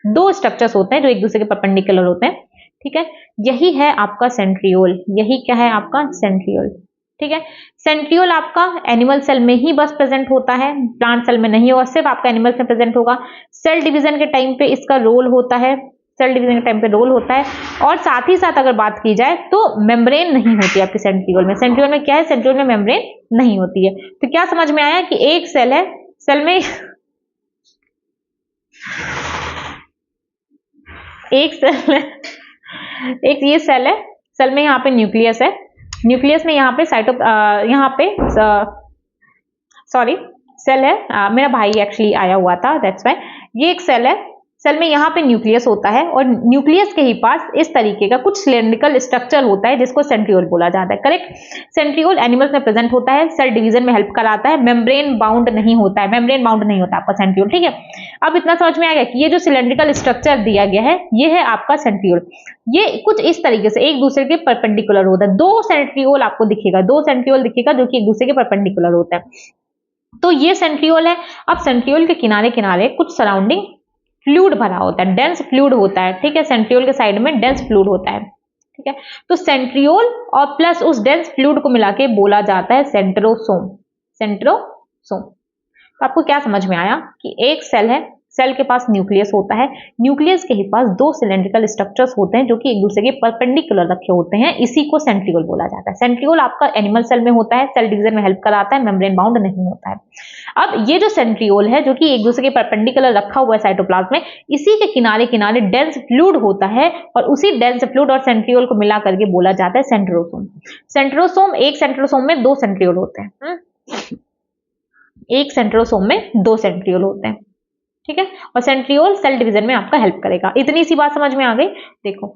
दो स्ट्रक्चर्स होते हैं जो एक दूसरे के परपेंडिकुलर होते हैं। ठीक है, यही है आपका सेंट्रियोल। यही क्या है? आपका सेंट्रियोल। ठीक है, सेंट्रियोल आपका एनिमल सेल में ही बस प्रेजेंट होता है, प्लांट सेल में नहीं होगा, सिर्फ आपका एनिमल सेल प्रेजेंट होगा। सेल डिवीजन के टाइम पे इसका रोल होता है, सेल डिवीजन के टाइम पे रोल होता है। और साथ ही साथ अगर बात की जाए तो मेम्ब्रेन नहीं होती आपकी सेंट्रियोल में। सेंट्रियोल में क्या है? सेंट्रियोल में मेम्ब्रेन नहीं होती है। तो क्या समझ में आया कि एक सेल है, सेल में एक सेल है, एक ये सेल है, सेल में यहाँ पे न्यूक्लियस है, न्यूक्लियस में यहाँ पे सॉरी सेल है, मेरा भाई एक्चुअली आया हुआ था, दैट्स व्हाई। ये एक सेल है, सेल में यहाँ पे न्यूक्लियस होता है और न्यूक्लियस के ही पास इस तरीके का कुछ सिलेंड्रिकल स्ट्रक्चर होता है जिसको सेंट्रियोल बोला जाता है, करेक्ट। सेंट्रियोल एनिमल्स में प्रेजेंट होता है, सेल डिवीजन में हेल्प कराता है, मेम्ब्रेन बाउंड नहीं होता है, मेम्ब्रेन बाउंड नहीं होता आपका सेंट्रियोल, ठीक है। अब इतना समझ में आ गया कि ये जो सिलेंड्रिकल स्ट्रक्चर दिया गया है ये है आपका सेंट्रियोल। ये कुछ इस तरीके से एक दूसरे के परपेंडिकुलर होता है, दो सेंट्रियोल आपको दिखेगा, दो सेंट्रियोल दिखेगा जो कि एक दूसरे के परपेंडिकुलर होता है, तो ये सेंट्रियोल है। अब सेंट्रियोल के किनारे किनारे कुछ सराउंडिंग फ्लूइड भरा होता है, डेंस फ्लूइड होता है, ठीक है। सेंट्रियोल के साइड में डेंस फ्लूइड होता है, ठीक है। तो सेंट्रियोल और प्लस उस डेंस फ्लूइड को मिला के बोला जाता है सेंट्रोसोम, सेंट्रोसोम। तो आपको क्या समझ में आया कि एक सेल है, सेल के पास न्यूक्लियस होता है, न्यूक्लियस के ही पास दो सिलेंड्रिकल स्ट्रक्चर्स होते हैं जो कि एक दूसरे के परपेंडिकुलर रखे होते हैं, इसी को सेंट्रियोल बोला जाता है। सेंट्रियोल आपका एनिमल सेल में होता है, सेल डिवीजन में हेल्प कराता है, मेम्ब्रेन बाउंड नहीं होता है। अब ये जो सेंट्रियोल है जो कि एक दूसरे के परपेंडिकुलर रखा हुआ है साइटोप्लाज्म में, इसी के किनारे किनारे डेंस फ्लूइड होता है और उसी डेंस फ्लूइड और सेंट्रियोल को मिला करके बोला जाता है सेंट्रोसोम। सेंट्रोसोम, एक सेंट्रोसोम में दो सेंट्रियोल होते हैं, एक सेंट्रोसोम में दो सेंट्रियोल होते हैं, ठीक है। और सेंट्रियोल सेल डिवीजन में आपका हेल्प करेगा। इतनी सी बात समझ में आ गई। देखो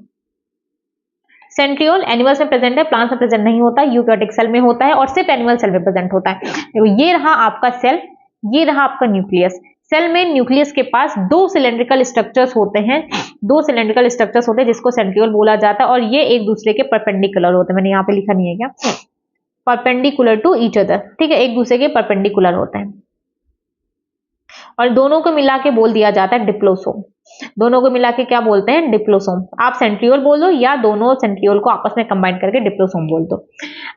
सेंट्रियोल एनिमल्स में प्रेजेंट है, प्लांट्स में प्रेजेंट नहीं होता, यूकैरियोटिक सेल में होता है और सिर्फ एनिमल सेल में प्रेजेंट होता है। देखो ये रहा आपका सेल, ये रहा आपका न्यूक्लियस। सेल में न्यूक्लियस के पास दो सिलेंड्रिकल स्ट्रक्चर्स होते हैं, दो सिलेंड्रिकल स्ट्रक्चर्स होते हैं जिसको सेंट्रियोल बोला जाता है और ये एक दूसरे के परपेंडिकुलर होते हैं। मैंने यहाँ पे लिखा नहीं है क्या, परपेंडिकुलर टू ईच अदर, ठीक है, एक दूसरे के परपेंडिकुलर होते हैं और दोनों को मिला के बोल दिया जाता है डिप्लोसोम। दोनों को मिला के क्या बोलते हैं, डिप्लोसोम। आप सेंट्रियोल बोल दो या दोनों सेंट्रियोल को आपस में कंबाइन करके डिप्लोसोम बोल दो।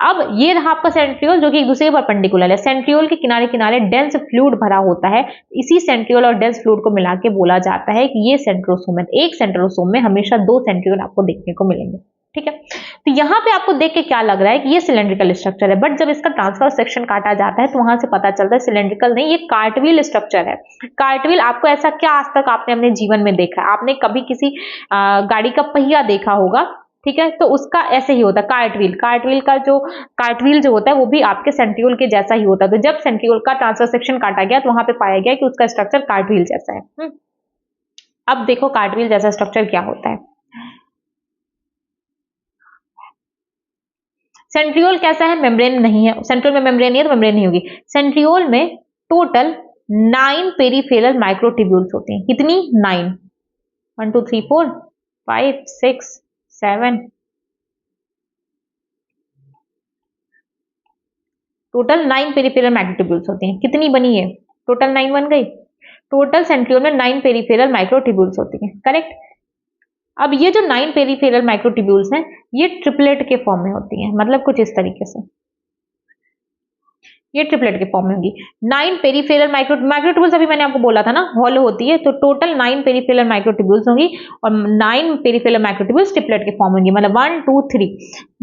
अब ये रहा आपका सेंट्रियोल जो कि एक दूसरे के परपेंडिकुलर है। सेंट्रियोल के किनारे किनारे डेंस फ्लूइड भरा होता है, इसी सेंट्रियोल और डेंस फ्लूइड को मिला के बोला जाता है कि ये सेंट्रोसोम है। एक सेंट्रोसोम में हमेशा दो सेंट्रियोल आपको देखने को मिलेंगे, ठीक है। तो यहाँ पे आपको देख के क्या लग रहा है कि ये सिलेंड्रिकल स्ट्रक्चर है, बट जब इसका ट्रांसफर सेक्शन काटा जाता है तो वहां से पता चलता है सिलेंड्रिकल नहीं, ये कार्टविल स्ट्रक्चर है। कार्टविल आपको ऐसा क्या आज तक आपने अपने जीवन में देखा है, आपने कभी किसी गाड़ी का पहिया देखा होगा, ठीक है, तो उसका ऐसे ही होता है कार्टविल। कार्टविल का जो कार्टविल जो होता है वो भी आपके सेंट्रियोल के जैसा ही होता है। तो जब सेंट्रियोल का ट्रांसफर सेक्शन काटा गया तो वहां पे पाया गया कि उसका स्ट्रक्चर कार्टविल जैसा है। अब देखो कार्टविल जैसा स्ट्रक्चर क्या होता है। सेंट्रियोल कैसा है, मेम्ब्रेन नहीं है, सेंट्रियोल में मेम्ब्रेन नहीं है तो मेम्ब्रेन नहीं होगी। सेंट्रियोल में टोटल 9 पेरिफेरल माइक्रोट्यूब्यूल्स होती हैं। कितनी, 9, 1 2 3 4 5 6 7, टोटल 9 पेरिफेरल माइक्रोट्यूब्यूल्स होती हैं। कितनी बनी है, टोटल 9 बन गई। टोटल सेंट्रियोल में 9 पेरिफेरल माइक्रोट्यूब्यूल्स होती हैं, करेक्ट। अब ये जो 9 पेरिफेरल माइक्रोट्यूब्यूल्स हैं ये ट्रिपलेट के फॉर्म में होती हैं, मतलब कुछ इस तरीके से ये ट्रिपलेट के फॉर्म में होगी। 9 पेरिफेरल माइक्रोट्यूब्यूल्स अभी मैंने आपको बोला था ना, हॉलो होती है, तो टोटल 9 पेरिफेरल माइक्रोट्यूब्यूल्स होंगी और 9 पेरिफेरल माइक्रोट्यूब्यूल्स ट्रिपलेट के फॉर्म होंगी, मतलब 1 2 3।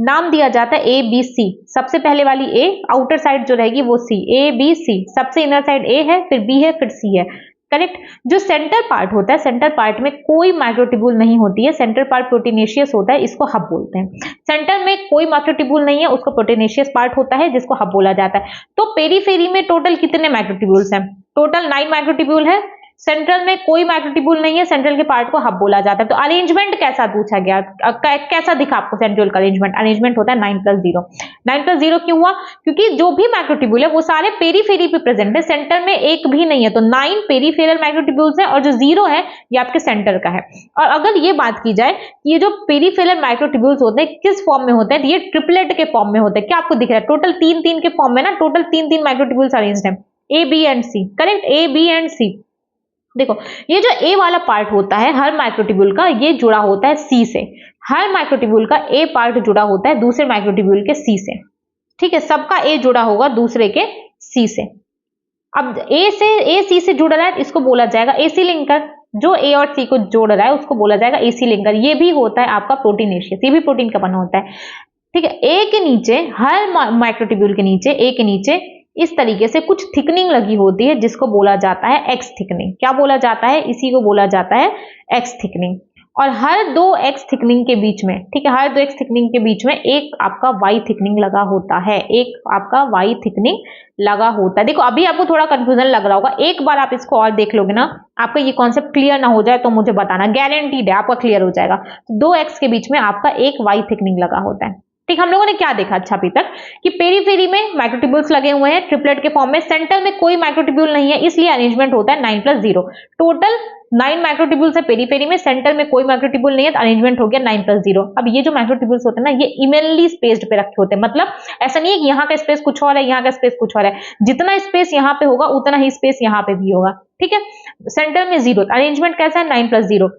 नाम दिया जाता है ए बी सी। सबसे पहले वाली ए, आउटर साइड जो रहेगी वो सी, ए बी सी। सबसे इनर साइड ए है, फिर बी है, फिर सी है, करेक्ट। जो सेंटर पार्ट होता है, सेंटर पार्ट में कोई माइक्रोट्यूब्यूल नहीं होती है, सेंटर पार्ट प्रोटीनेशियस होता है, इसको हब बोलते हैं। सेंटर में कोई माइक्रोट्यूब्यूल नहीं है, उसको प्रोटीनेशियस पार्ट होता है जिसको हब बोला जाता है। तो पेरीफेरी में टोटल कितने माइक्रोट्यूब्यूल्स हैं, टोटल 9 माइक्रोट्यूब्यूल है। सेंट्रल में कोई माइक्रोट्यूब्यूल नहीं है, सेंट्रल के पार्ट को हब बोला जाता है। तो अरेंजमेंट कैसा पूछा गया, कैसा दिखा आपको सेंट्रियोल का अरेंजमेंट, अरेंजमेंट होता है 9+0। 9+0 क्यों हुआ, क्योंकि जो भी माइक्रोट्यूब्यूल है वो सारे पेरीफेरी पे प्रेजेंट है, सेंटर में एक भी नहीं है। तो 9 पेरीफेरल माइक्रोट्यूब्यूल्स है और जो 0 है ये आपके सेंटर का है। और अगर ये बात की जाए कि ये जो पेरीफेरल माइक्रोट्यूब्यूल्स होते हैं किस फॉर्म में होते हैं, ये ट्रिपलेट के फॉर्म में होते हैं। क्या आपको दिख रहा है, टोटल 3-3 के फॉर्म में ना, टोटल 3-3 माइक्रोट्यूब्यूल्स अरेंज्ड है, A B and C, correct, A B and C. देखो ये जो ए वाला पार्ट होता है हर माइक्रोट्यूब्यूल का, ये जुड़ा होता है सी से। हर माइक्रोट्यूब्यूल का ए पार्ट जुड़ा होता है दूसरे माइक्रोट्यूब्यूल के सी से, ठीक है, सबका ए जुड़ा होगा दूसरे के सी से। अब ए सी से जुड़ रहा है, इसको बोला जाएगा एसी लिंकर। जो ए और सी को जोड़ रहा है उसको बोला जाएगा एसी लिंकर। ये भी होता है आपका प्रोटीनेशियस, ये भी प्रोटीन का बना होता है, ठीक है। ए के नीचे, हर माइक्रोट्यूब्यूल के नीचे, ए के नीचे इस तरीके से कुछ थिकनिंग लगी होती है जिसको बोला जाता है एक्स थिकनिंग। क्या बोला जाता है, इसी को बोला जाता है एक्स थिकनिंग। और हर 2x थिकनिंग के बीच में, ठीक है, हर 2x थिकनिंग के बीच में एक आपका y थिकनिंग लगा होता है, एक आपका y थिकनिंग लगा होता है। देखो अभी आपको थोड़ा कंफ्यूजन लग रहा होगा, एक बार आप इसको और देख लोगे ना, आपका ये कॉन्सेप्ट क्लियर ना हो जाए तो मुझे बताना, गारंटीड है आपका क्लियर हो जाएगा। 2x के बीच में आपका एक y थिकनिंग लगा होता है। ठीक, हम लोगों ने क्या देखा अच्छा अभी तक कि पेरीफेरी में माइक्रोट्यूब्यूल्स लगे हुए हैं ट्रिपलेट के फॉर्म में, सेंटर में कोई माइक्रोट्यूब्यूल नहीं है, इसलिए अरेंजमेंट होता है 9+0। टोटल 9 माइक्रोट्यूब्यूल्स है पेरीफेरी में, सेंटर में कोई माइक्रोट्यूब्यूल नहीं है, तो अरेंजमेंट हो गया 9+0। अब ये जो माइक्रोट्यूब्यूल्स होते हैं ना, ये इवनली स्पेस्ड पे रखे होते हैं, मतलब ऐसा नहीं है कि यहाँ का स्पेस कुछ और है, यहाँ का स्पेस कुछ और है, जितना स्पेस यहाँ पे होगा उतना ही स्पेस यहाँ पे भी होगा। ठीक है, सेंटर में 0, अरेंजमेंट कैसा है 9+0।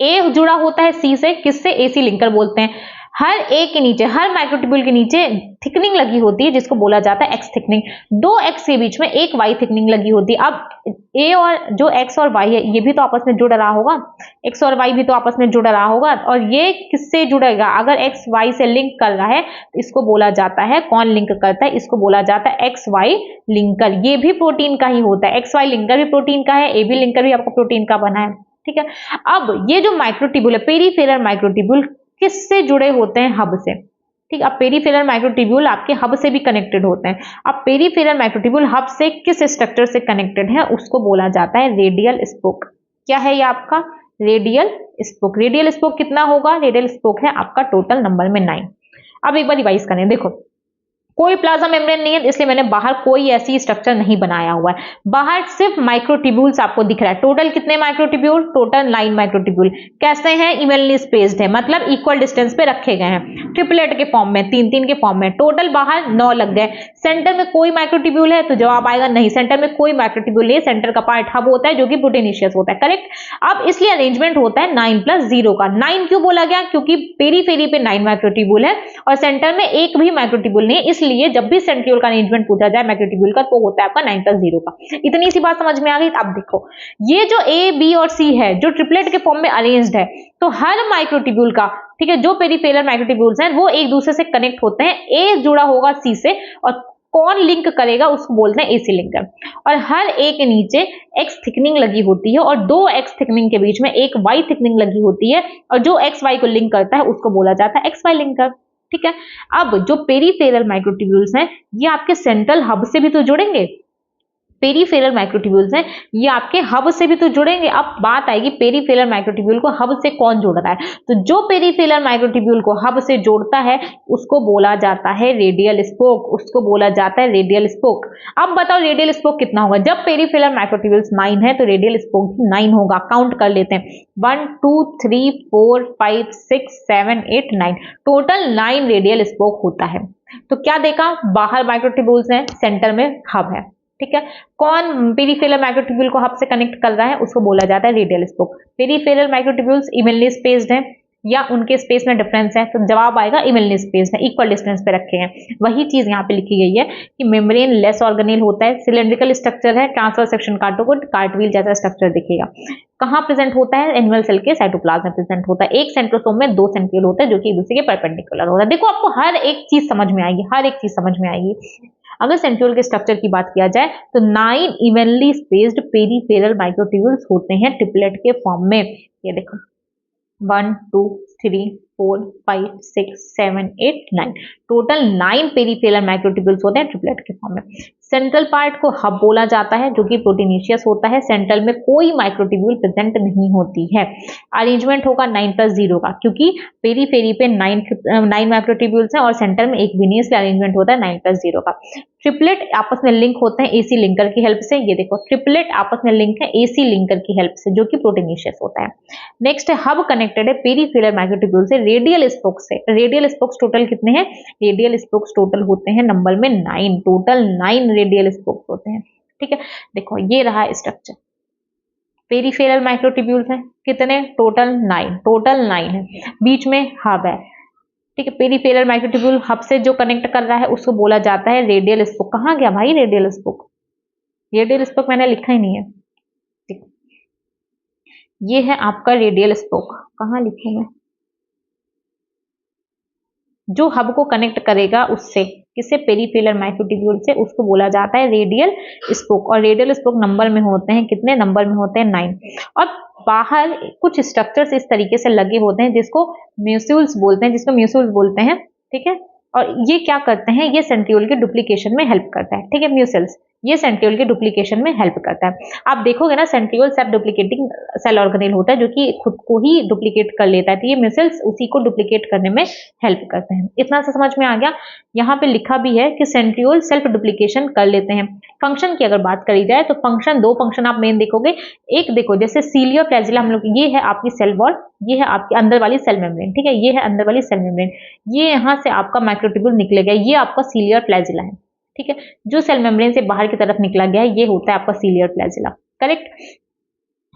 ए जुड़ा होता है सी से, किससे, एसी लिंकर बोलते हैं। हर ए के नीचे, हर माइक्रोट्यूब्यूल के नीचे थिकनिंग लगी होती है जिसको बोला जाता है एक्स थिकनिंग। 2x के बीच में एक वाई थिकनिंग लगी होती है। अब ए और जो एक्स और वाई है ये भी तो आपस में जुड़ रहा होगा, एक्स और वाई भी तो आपस में जुड़ रहा होगा, और ये किससे जुड़ेगा, अगर एक्स वाई से लिंक कर रहा है तो इसको बोला जाता है, कौन लिंक करता है, इसको बोला जाता है एक्स वाई लिंकर। ये भी प्रोटीन का ही होता है, एक्स वाई लिंकर भी प्रोटीन का है, ए बी लिंकर भी आपका प्रोटीन का बना है। ठीक है, अब ये जो माइक्रोट्यूब्यूल है, पेरीफेरल माइक्रोट्यूब्यूल किससे जुड़े होते हैं, हब से। ठीक, अब पेरीफेरल माइक्रोट्यूब्यूल आपके हब से भी कनेक्टेड होते हैं। अब पेरीफेरल माइक्रोट्यूब्यूल हब से किस स्ट्रक्चर से कनेक्टेड है, उसको बोला जाता है रेडियल स्पोक। क्या है ये आपका रेडियल स्पोक। रेडियल स्पोक कितना होगा, रेडियल स्पोक है आपका टोटल नंबर में 9। अब एक बार रिवाइज करें, देखो कोई प्लाज्मा मेम्ब्रेन नहीं है, इसलिए मैंने बाहर कोई ऐसी स्ट्रक्चर नहीं बनाया हुआ है, बाहर सिर्फ माइक्रोट्यूब्यूल्स आपको दिख रहा है। टोटल कितने माइक्रोट्यूब्यूल, टोटल 9 माइक्रोट्यूब्यूल। कैसे हैं, इवनली स्पेस्ड है, मतलब इक्वल डिस्टेंस पे रखे गए हैं, ट्रिपलेट के फॉर्म में, 3-3 के फॉर्म में। टोटल बाहर 9 लग गए। सेंटर में कोई माइक्रोट्यूब्यूल है, तो जवाब आएगा नहीं, सेंटर में कोई माइक्रोट्यूब्यूल नहीं है, सेंटर का पार्ट हब होता है जो कि प्रोटीनिशियस होता है, करेक्ट। अब इसलिए अरेंजमेंट होता है 9+0 का। 9 क्यों बोला गया, क्योंकि पेरीफेरी पे 9 माइक्रोट्यूब्यूल है और सेंटर में एक भी माइक्रोट्यूब्यूल नहीं है, इसलिए जब भी सेंट्रियोल का अरेंजमेंट पूछा जाए माइक्रोट्यूब्यूल का तो होता है आपका 9+0 का। इतनी सी बात समझ में आ गई। अब देखो ये जो ए बी और सी है जो ट्रिपलेट के फॉर्म में अरेंज्ड है, तो हर माइक्रोट्यूब्यूल का, ठीक है, जो पेरीफेरल माइक्रोट्यूब्यूल्स हैं वो एक दूसरे से कनेक्ट होते हैं। ए जुड़ा होगा सी से, और कौन लिंक करेगा उसको बोलते हैं एसी लिंकर। और हर ए के नीचे एक्स थिकनिंग लगी होती है और 2x थिकनिंग के बीच में एक वाई थिकनिंग लगी होती है, और जो एक्स वाई को लिंक करता है उसको बोला जाता है एक्स वाई लिंकर। ठीक है, अब जो पेरीफेरल माइक्रोट्यूब्यूल्स हैं ये आपके सेंट्रल हब से भी तो जुड़ेंगे। पेरीफेरल माइक्रोट्यूब्यूल्स हैं ये आपके हब से भी तो जुड़ेंगे। अब बात आएगी पेरीफेरल माइक्रोट्यूब्यूल को हब से कौन जोड़ रहा है, तो जो पेरीफेरल माइक्रोट्यूब्यूल को हब से जोड़ता है उसको बोला जाता है रेडियल स्पोक, उसको बोला जाता है रेडियल स्पोक। अब बताओ रेडियल स्पोक कितना होगा, जब पेरीफेरल माइक्रोट्यूब्यूल्स 9 है तो रेडियल स्पोक भी 9 होगा। काउंट कर लेते हैं, 1 2 3 4 5 6 7 8 9, टोटल 9 रेडियल स्पोक होता है। तो क्या देखा, बाहर माइक्रोट्यूब्यूल्स हैं, सेंटर में हब है। ठीक है, कौन पेरीफेरल माइक्रोट्यूब्यूल को हब से कनेक्ट कर रहा है उसको बोला जाता है radial spoke. Peripheral microtubules evenly spaced हैं या उनके स्पेस में डिफरेंस है, तो जवाब आएगा इवनली स्पेस्ड है, इक्वल डिस्टेंस पे रखे हैं। वही चीज यहाँ पे लिखी गई है कि मेम्ब्रेन लेस ऑर्गेनेल होता है, सिलेंड्रिकल स्ट्रक्चर है, ट्रांसफर सेक्शन काटो को कार्टवील जैसा स्ट्रक्चर दिखेगा। कहाँ प्रेजेंट होता है, एनिमल सेल के साइटोप्लाज्म में प्रेजेंट होता है। एक सेंट्रोसोम में 2 सेंट्रियोल होते हैं जो कि एक दूसरे के परपेंडिकुलर होता है। देखो आपको हर एक चीज समझ में आएगी, हर एक चीज समझ में आएगी। अगर सेंट्रियोल के स्ट्रक्चर की बात किया जाए तो 9 इवनली स्पेस्ड पेरीफेरल माइक्रोट्यूब्यूल्स होते हैं ट्रिपलेट के फॉर्म में। ये देखो 1 2 3 4 5 6 7 8 9, टोटल 9 पेरीफेरल माइक्रोट्यूब्यूल्स होते हैं ट्रिपलेट के फॉर्म में। सेंट्रल पार्ट को हब बोला जाता है जो कि प्रोटीनिशियस होता है, सेंट्रल में कोई माइक्रोट्यूब्यूल प्रेजेंट नहीं होती है। अरेंजमेंट होगा 9+0 का, क्योंकि पेरीफेरी पे 9 माइक्रोट्यूब्यूल्स हैं और सेंटर में एक भी नहीं, इसलिए अरेंजमेंट होता है 9+0 का। ट्रिपलेट आपस में लिंक होते हैं एसी लिंकर की हेल्प से। ये देखो ट्रिपलेट आपस में लिंक है एसी लिंकर की हेल्प से जो कि प्रोटीनिशियस होता है। नेक्स्ट है हब कनेक्टेड है पेरीफेरल माइक्रोट्यूब्यूल से रेडियल स्पोक से। रेडियल स्पोक्स टोटल कितने हैं, रेडियल स्पोक्स टोटल होते हैं नंबर में 9, टोटल 9 रेडियल स्पोक्स होते हैं। ठीक है, देखो ये रहा स्ट्रक्चर, पेरीफेरल माइक्रोट्यूब्यूल्स हैं कितने, टोटल 9, टोटल 9 है, बीच में हब है। ठीक है, पेरीफेरल माइक्रोट्यूब्यूल हब से जो कनेक्ट कर रहा है उसको बोला जाता है रेडियल स्पोक। कहाँ गया भाई रेडियल स्पोक, रेडियल स्पोक मैंने लिखा ही नहीं है। ठीक, ये है आपका रेडियल स्पोक, कहाँ लिखूं मैं, जो हब को कनेक्ट करेगा उससे, किससे, पेरीफेरल माइक्रोट्यूब्यूल से, उसको बोला जाता है रेडियल स्पोक। और रेडियल स्पोक नंबर में होते हैं कितने, नंबर में होते हैं 9। और बाहर कुछ स्ट्रक्चर्स इस तरीके से लगे होते हैं जिसको म्यूस्यूल्स बोलते हैं, ठीक है। और ये क्या करते हैं, ये सेंट्रियोल के डुप्लीकेशन में हेल्प करता है, ठीक है। म्यूसेल्स ये सेंट्रियोल के डुप्लीकेशन में हेल्प करता है। आप देखोगे ना, centriole self duplicating cell organelle होता है जो कि खुद को ही डुप्लीकेट कर लेता है, तो ये म्यूसेल्स उसी को डुप्लीकेट करने में हेल्प करते हैं। इतना सा समझ में आ गया। यहाँ पे लिखा भी है कि सेंट्रियोल सेल्फ डुप्लीकेशन कर लेते हैं। फंक्शन की अगर बात करी जाए तो फंक्शन, दो फंक्शन आप मेन देखोगे। एक देखो, जैसे सीलिया फ्लैजिला हम लोग, ये है आपकी सेल वॉल, ये है आपके अंदर वाली सेल मेम्ब्रेन, ठीक है। ये है अंदर वाली सेल मेम्ब्रेन, ये यहाँ से आपका माइक्रोट्यूब्यूल निकलेगा, ये आपका सीलियर फ्लैजिला है, ठीक है। जो सेल मेम्ब्रेन से बाहर की तरफ निकला गया है ये होता है आपका सीलियर फ्लैजिला, करेक्ट।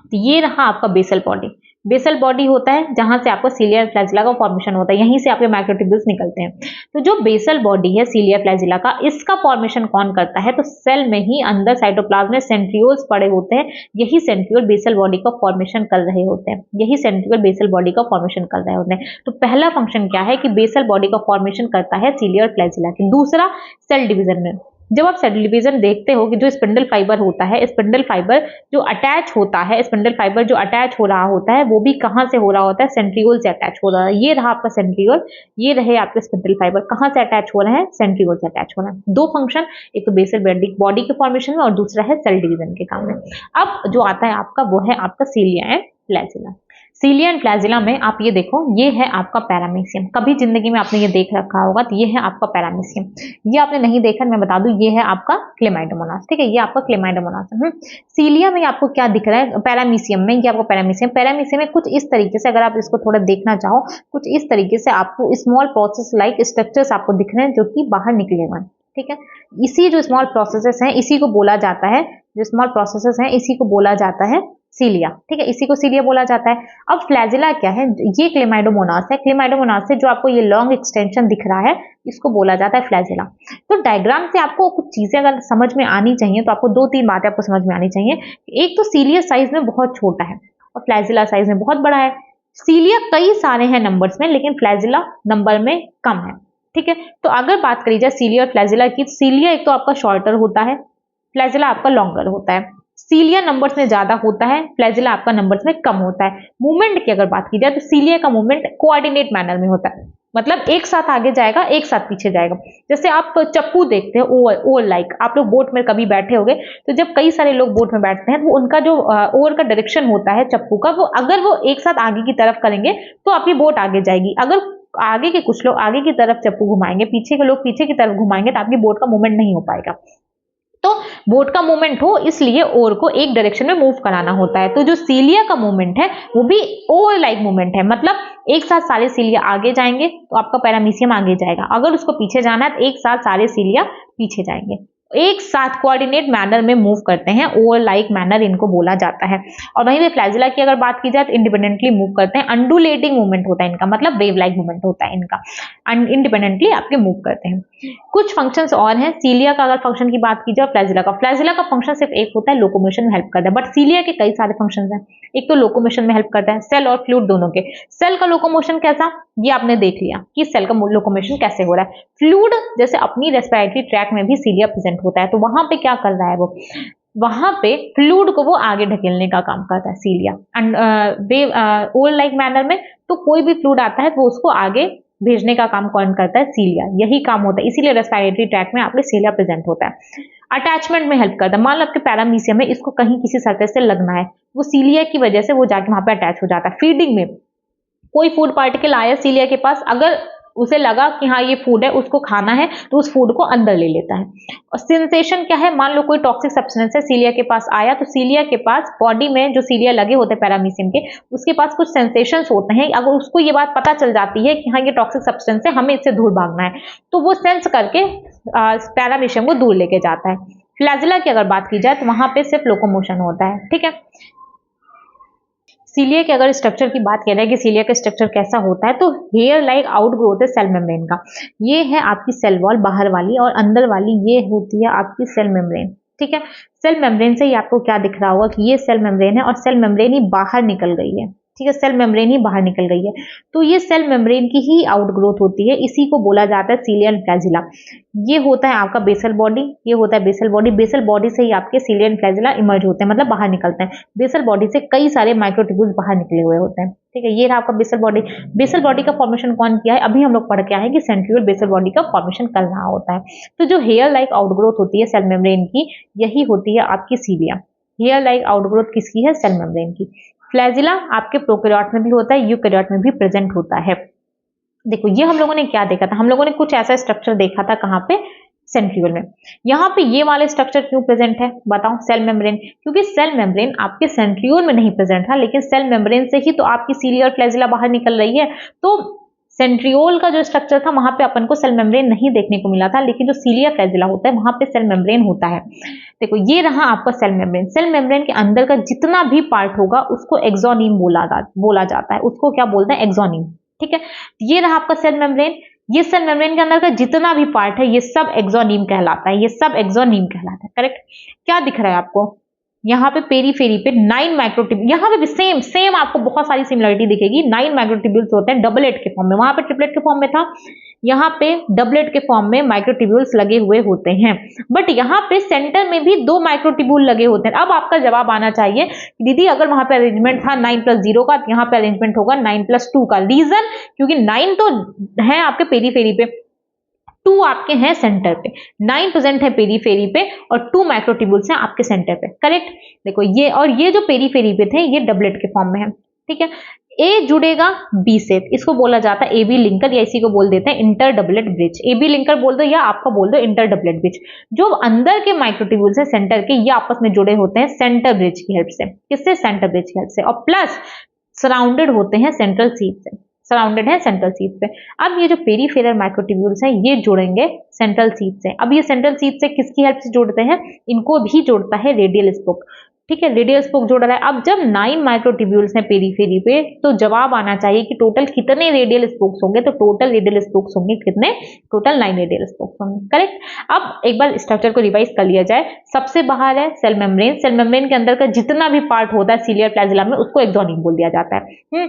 तो ये रहा आपका बेसल बॉडी। बेसल बॉडी होता है जहां से आपको सीलियर फ्लैजिला का फॉर्मेशन होता है, यहीं से आपके माइक्रोट्यूब्यूल्स निकलते हैं। तो जो बेसल बॉडी है सीलियर फ्लैजिला का, इसका फॉर्मेशन कौन करता है, तो सेल में ही अंदर साइटोप्लाज्म में सेंट्रियोल्स पड़े होते हैं, यही सेंट्रियोल बेसल बॉडी का फॉर्मेशन कर रहे होते हैं, यही सेंट्रियोल बेसल बॉडी का फॉर्मेशन कर रहे होते हैं। तो पहला फंक्शन क्या है कि बेसल बॉडी का फॉर्मेशन करता है सीलियर फ्लैजिला की। दूसरा, सेल डिवीजन में, जब आप सेल डिवीजन देखते हो कि जो स्पिंडल फाइबर होता है, स्पिंडल फाइबर जो अटैच होता है, स्पिंडल फाइबर जो अटैच हो रहा होता है वो भी कहां से हो रहा होता है, सेंट्रियोल से अटैच हो रहा है। ये रहा आपका सेंट्रियोल, ये रहे आपके स्पिंडल फाइबर, कहां से अटैच हो रहे हैं, सेंट्रियोल से अटैच हो रहे हैं। दो फंक्शन, एक तो बेसल बॉडी के फॉर्मेशन में और दूसरा है सेल डिवीजन के काम में। अब जो आता है आपका वो है आपका cilia and flagella. Cilia and flagella में आप ये देखो, ये है आपका पैरामीशियम। कभी जिंदगी में आपने ये देख रखा होगा, तो ये है आपका पैरामीशियम। ये आपने नहीं देखा, मैं बता दूं, ये है आपका क्लेमाइडोमोनास, ठीक है। ये आपका क्लेमाइडोमोनास है। सीलिया में आपको क्या दिख रहा है, पैरामीशियम में, ये आपको पैरामीशियम में कुछ इस तरीके से, अगर आप इसको थोड़ा देखना चाहो, कुछ इस तरीके से आपको स्मॉल प्रोसेस लाइक स्ट्रक्चर्स आपको दिख रहे हैं जो कि बाहर निकले हुए हैं, ठीक है। इसी जो स्मॉल प्रोसेसेस हैं इसी को बोला जाता है, जो स्मॉल प्रोसेसेस हैं इसी को बोला जाता है सीलिया, ठीक है। इसी को सीलिया बोला जाता है। अब फ्लैजिला क्या है, ये क्लेमाइडोमोनास है। क्लेमाइडोमोनास से जो आपको ये लॉन्ग एक्सटेंशन दिख रहा है इसको बोला जाता है फ्लैजिला। तो डायग्राम से आपको कुछ चीजें अगर समझ में आनी चाहिए तो आपको दो तीन बातें आपको समझ में आनी चाहिए। एक तो सीलिया साइज में बहुत छोटा है और फ्लैजिला साइज में बहुत बड़ा है। सीलिया कई सारे हैं नंबर्स में, लेकिन फ्लैजिला नंबर में कम है, ठीक है। तो अगर बात करी जाए सीलिया और फ्लैजिला की, सीलिया एक तो आपका शॉर्टर होता है, फ्लैजिला आपका लॉन्गर होता है। सीलिया नंबर्स में ज्यादा होता है, फ्लैजिला आपका नंबर्स में कम होता है। मूवमेंट की अगर बात की जाए तो सीलिया का मूवमेंट कोऑर्डिनेट मैनर में होता है, मतलब एक साथ आगे जाएगा एक साथ पीछे जाएगा। जैसे आप चप्पू देखते हैं, ओवर लाइक, आप लोग बोट में कभी बैठे होंगे तो जब कई सारे लोग बोट में बैठते हैं तो उनका जो ओवर का डायरेक्शन होता है चप्पू का, वो अगर वो एक साथ आगे की तरफ करेंगे तो आपकी बोट आगे जाएगी। अगर आगे के कुछ लोग आगे की तरफ चप्पू घुमाएंगे, पीछे के लोग पीछे की तरफ घुमाएंगे, तो आपकी बोट का मूवमेंट नहीं हो पाएगा। तो बोट का मूवमेंट हो इसलिए ओर को एक डायरेक्शन में मूव कराना होता है। तो जो सीलिया का मूवमेंट है वो भी ओवर लाइक मूवमेंट है, मतलब एक साथ सारे सीलिया आगे जाएंगे तो आपका पैरामीशियम आगे जाएगा, अगर उसको पीछे जाना है तो एक साथ सारे सीलिया पीछे जाएंगे, एक साथ कोऑर्डिनेट मैनर में मूव करते हैं, ओवर लाइक मैनर इनको बोला जाता है। और वहीं पे फ्लैजिला की अगर बात की जाए तो इंडिपेंडेंटली मूव करते हैं, अंडुलेटिंग मूवमेंट होता है इनका, मतलब वेव लाइक मूवमेंट होता है इनका, इंडिपेंडेंटली आपके मूव करते हैं। कुछ फंक्शंस और हैं सीलिया का, अगर फंक्शन की बात की जाए फ्लैजिला का फंक्शन सिर्फ एक होता है, लोकोमोशन में हेल्प करता है, बट सीलिया के कई सारे फंक्शन हैं। एक तो लोकोमोशन में हेल्प करता है, सेल और फ्लूइड दोनों के। सेल का लोकोमोशन कैसा, ये आपने देख लिया कि सेल का लोकोमोशन कैसे हो रहा है। फ्लूइड जैसे अपनी रेस्पिरेटरी ट्रैक में भी सीलिया प्रेजेंट होता है, तो वहां पे क्या कर रहा है वो, वहां पे फ्लूइड को वो आगे ढकेलने का काम करता है सीलिया। एंड ओवर लाइक मैनर में तो कोई भी फ्लूइड आता है तो उसको आगे भेजने का काम कौन करता है, सीलिया, यही काम होता है। इसीलिए रेस्पिरेटरी ट्रैक में आपके सीलिया प्रेजेंट होता है। अटैचमेंट में हेल्प करता है, मान लो आपके पैरामीशियम में इसको कहीं किसी सरफेस से लगना है, वो सीलिया की वजह से वो जाके वहां पे अटैच हो जाता है। फीडिंग में कोई फूड पार्टिकल आया सीलिया के पास, अगर उसे लगा कि हाँ ये फूड है उसको खाना है तो उस फूड को अंदर ले लेता है। और सेंसेशन क्या है, मान लो कोई टॉक्सिक सब्सटेंस है सीलिया के पास आया, तो सीलिया के पास बॉडी में जो सीलिया लगे होते हैं पैरामीशियम के, उसके पास कुछ सेंसेशंस होते हैं। अगर उसको ये बात पता चल जाती है कि हाँ ये टॉक्सिक सब्सटेंस है, हमें इससे दूर भागना है, तो वो सेंस करके पैरामीशियम को दूर लेके जाता है। फ्लैजिला की अगर बात की जाए तो वहां पे सिर्फ लोकोमोशन होता है, ठीक है। सीलिया के अगर स्ट्रक्चर की बात करें कि सीलिया का स्ट्रक्चर कैसा होता है, तो हेयर लाइक आउटग्रोथ है सेल मेम्ब्रेन का। ये है आपकी सेल वॉल बाहर वाली, और अंदर वाली ये होती है आपकी सेल मेम्ब्रेन, ठीक है। सेल मेम्ब्रेन से ही आपको क्या दिख रहा होगा कि ये सेल मेम्ब्रेन है और सेल मेम्ब्रेन ही बाहर निकल गई है, ठीक है, सेल मेम्ब्रेन ही बाहर निकल गई है। तो ये सेल मेम्ब्रेन की ही आउटग्रोथ होती है, इसी को बोला जाता है सीलिया एंड फ्लैजिला। ये होता है आपका बेसल बॉडी, ये होता है बेसल बॉडी। बेसल बॉडी से ही आपके सीलिया एंड फ्लैजिला इमर्ज होते हैं, मतलब बाहर निकलते हैं। बेसल बॉडी से कई सारे माइक्रोट्यूब्यूल्स बाहर निकले हुए होते हैं, ठीक है। ये रहा आपका बेसल बॉडी। बेसल बॉडी का फॉर्मेशन कौन किया है, अभी हम लोग पढ़ के आए हैं कि सेंट्रियोल बेसल बॉडी का फॉर्मेशन कर रहा होता है। तो जो हेयर लाइक आउटग्रोथ होती है सेल मेम्ब्रेन की, यही होती है आपकी सीलिया। हेयर लाइक आउटग्रोथ किसकी है, सेल मेम्ब्रेन की। फ्लैजिला आपके प्रोकैरियोट में भी होता है, यूकैरियोट में भी प्रेजेंट होता है। देखो ये हम लोगों ने क्या देखा था, हम लोगों ने कुछ ऐसा स्ट्रक्चर देखा था, कहाँ पे, सेंट्रियोल में। यहाँ पे ये वाले स्ट्रक्चर क्यों प्रेजेंट है बताओ, सेल मेम्ब्रेन, क्योंकि सेल मेम्ब्रेन आपके सेंट्रियोल में नहीं प्रेजेंट था, लेकिन सेल मेम्ब्रेन से ही तो आपकी सीलिया और फ्लैजिला बाहर निकल रही है। तो सेंट्रियोल का जो स्ट्रक्चर था वहां पे अपन को सेल मेम्ब्रेन नहीं देखने को मिला था, लेकिन जो सीलिया फ्लैजिला होता है वहां पे सेल मेम्ब्रेन होता है। देखो ये रहा आपका सेल मेम्ब्रेन। सेल मेम्ब्रेन के अंदर का जितना भी पार्ट होगा उसको एक्सोनीम बोला जाता है, उसको क्या बोलते हैं, एक्सोनीम, ठीक है। ये रहा आपका सेल मेम्ब्रेन। ये सेल मेम्ब्रेन के अंदर का जितना भी पार्ट है ये सब एक्सोनीम कहलाता है, ये सब एक्सोनीम कहलाता है, करेक्ट। क्या दिख रहा है आपको, यहाँ पे पेरीफेरी पे 9 माइक्रोट्यूब्यूल, यहाँ पे भी सेम आपको बहुत सारी सिमिलरिटी दिखेगी। 9 माइक्रोट्यूब्यूल्स होते हैं डबलेट के फॉर्म में, वहां पे ट्रिपलेट के फॉर्म में था, यहाँ पे डबलेट के फॉर्म में माइक्रोट्यूब्यूल्स लगे हुए होते हैं। बट यहाँ पे सेंटर में भी 2 माइक्रोट्यूब्यूल लगे होते हैं। अब आपका जवाब आना चाहिए कि दीदी अगर वहां पे अरेंजमेंट था 9+0 का, यहाँ पे अरेंजमेंट होगा 9+2 का। रीजन, क्योंकि 9 तो है आपके पेरीफेरी पे, 2 आपके हैं सेंटर पे, 9 प्रेजेंट है पेरीफेरी पे और 2 माइक्रोट्यूब्यूल्स हैं आपके सेंटर पे, करेक्ट। देखो ये और ये जो पेरीफेरी पे थे ये डबलेट के फॉर्म में है, ठीक है। ए जुड़ेगा बी से, इसको बोला जाता है एबी लिंकर, या इसी को बोल देते हैं inter doublet bridge. A B linker बोल दो या आपका बोल दो इंटर डबलेट ब्रिज। जो अंदर के माइक्रोट्यूब्यूल्स है सेंटर के, ये आपस में जुड़े होते हैं सेंटर ब्रिज की हेल्प से। किससे, सेंटर ब्रिज की हेल्प से। और प्लस सराउंडेड होते हैं सेंट्रल सीट से, सराउंडेड है सेंट्रल सीट से। अब ये जो पेरीफेरल माइक्रोट्यूब्यूल्स हैं ये जुड़ेंगे सेंट्रल सीट से। अब ये सेंट्रल सीट से किसकी हेल्प से जोड़ते हैं, इनको भी जोड़ता है रेडियल स्पोक, ठीक है, रेडियल स्पोक जोड़ रहा है। अब जब 9 माइक्रोट्यूब्यूल्स हैं पेरीफेरी पे, तो जवाब आना चाहिए कि टोटल कितने रेडियल स्पोक्स होंगे, तो टोटल रेडियल स्पोक्स होंगे कितने, टोटल 9 रेडियल स्पोक्स होंगे, करेक्ट। अब एक बार स्ट्रक्चर को रिवाइज कर लिया जाए। सबसे बाहर है सेल मेम्ब्रेन, सेल मेम्ब्रेन के अंदर का जितना भी पार्ट होता है सीलिया फ्लैजिला में उसको एक्सोनिम बोल दिया जाता है।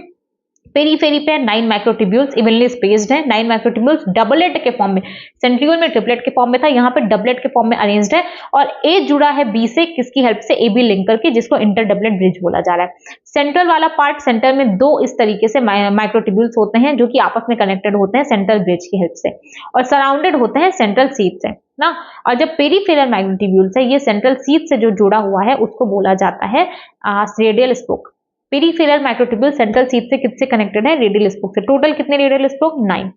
पेरीफेरी पे 9 माइक्रोट्यूब्यूल्स इवनली स्पेस्ड है, 9 माइक्रोट्यूब्यूल्स डबलेट के फॉर्म में, सेंट्रियोल में ट्रिपलेट के फॉर्म में था, यहाँ पे डबलेट के फॉर्म में अरेंज्ड है। और ए जुड़ा है बी से, किसकी हेल्प से, एबी लिंकर के, जिसको इंटर डबलेट ब्रिज बोला जा रहा है। सेंट्रल वाला पार्ट, सेंटर में 2 इस तरीके से माइक्रोट्यूब्यूल्स होते हैं जो कि आपस में कनेक्टेड होते हैं सेंट्रल ब्रिज की हेल्प से, और सराउंडेड होते हैं सेंट्रल सीट से ना। और जब पेरीफेरल माइक्रोट्यूब्यूल्स है, ये सेंट्रल सीट से जो जुड़ा हुआ है उसको बोला जाता है radial spoke. Peripheral microtubule central seat से किससे कनेक्टेड है, रेडियल स्पोक से। टोटल कितने रेडियल स्पोक, 9।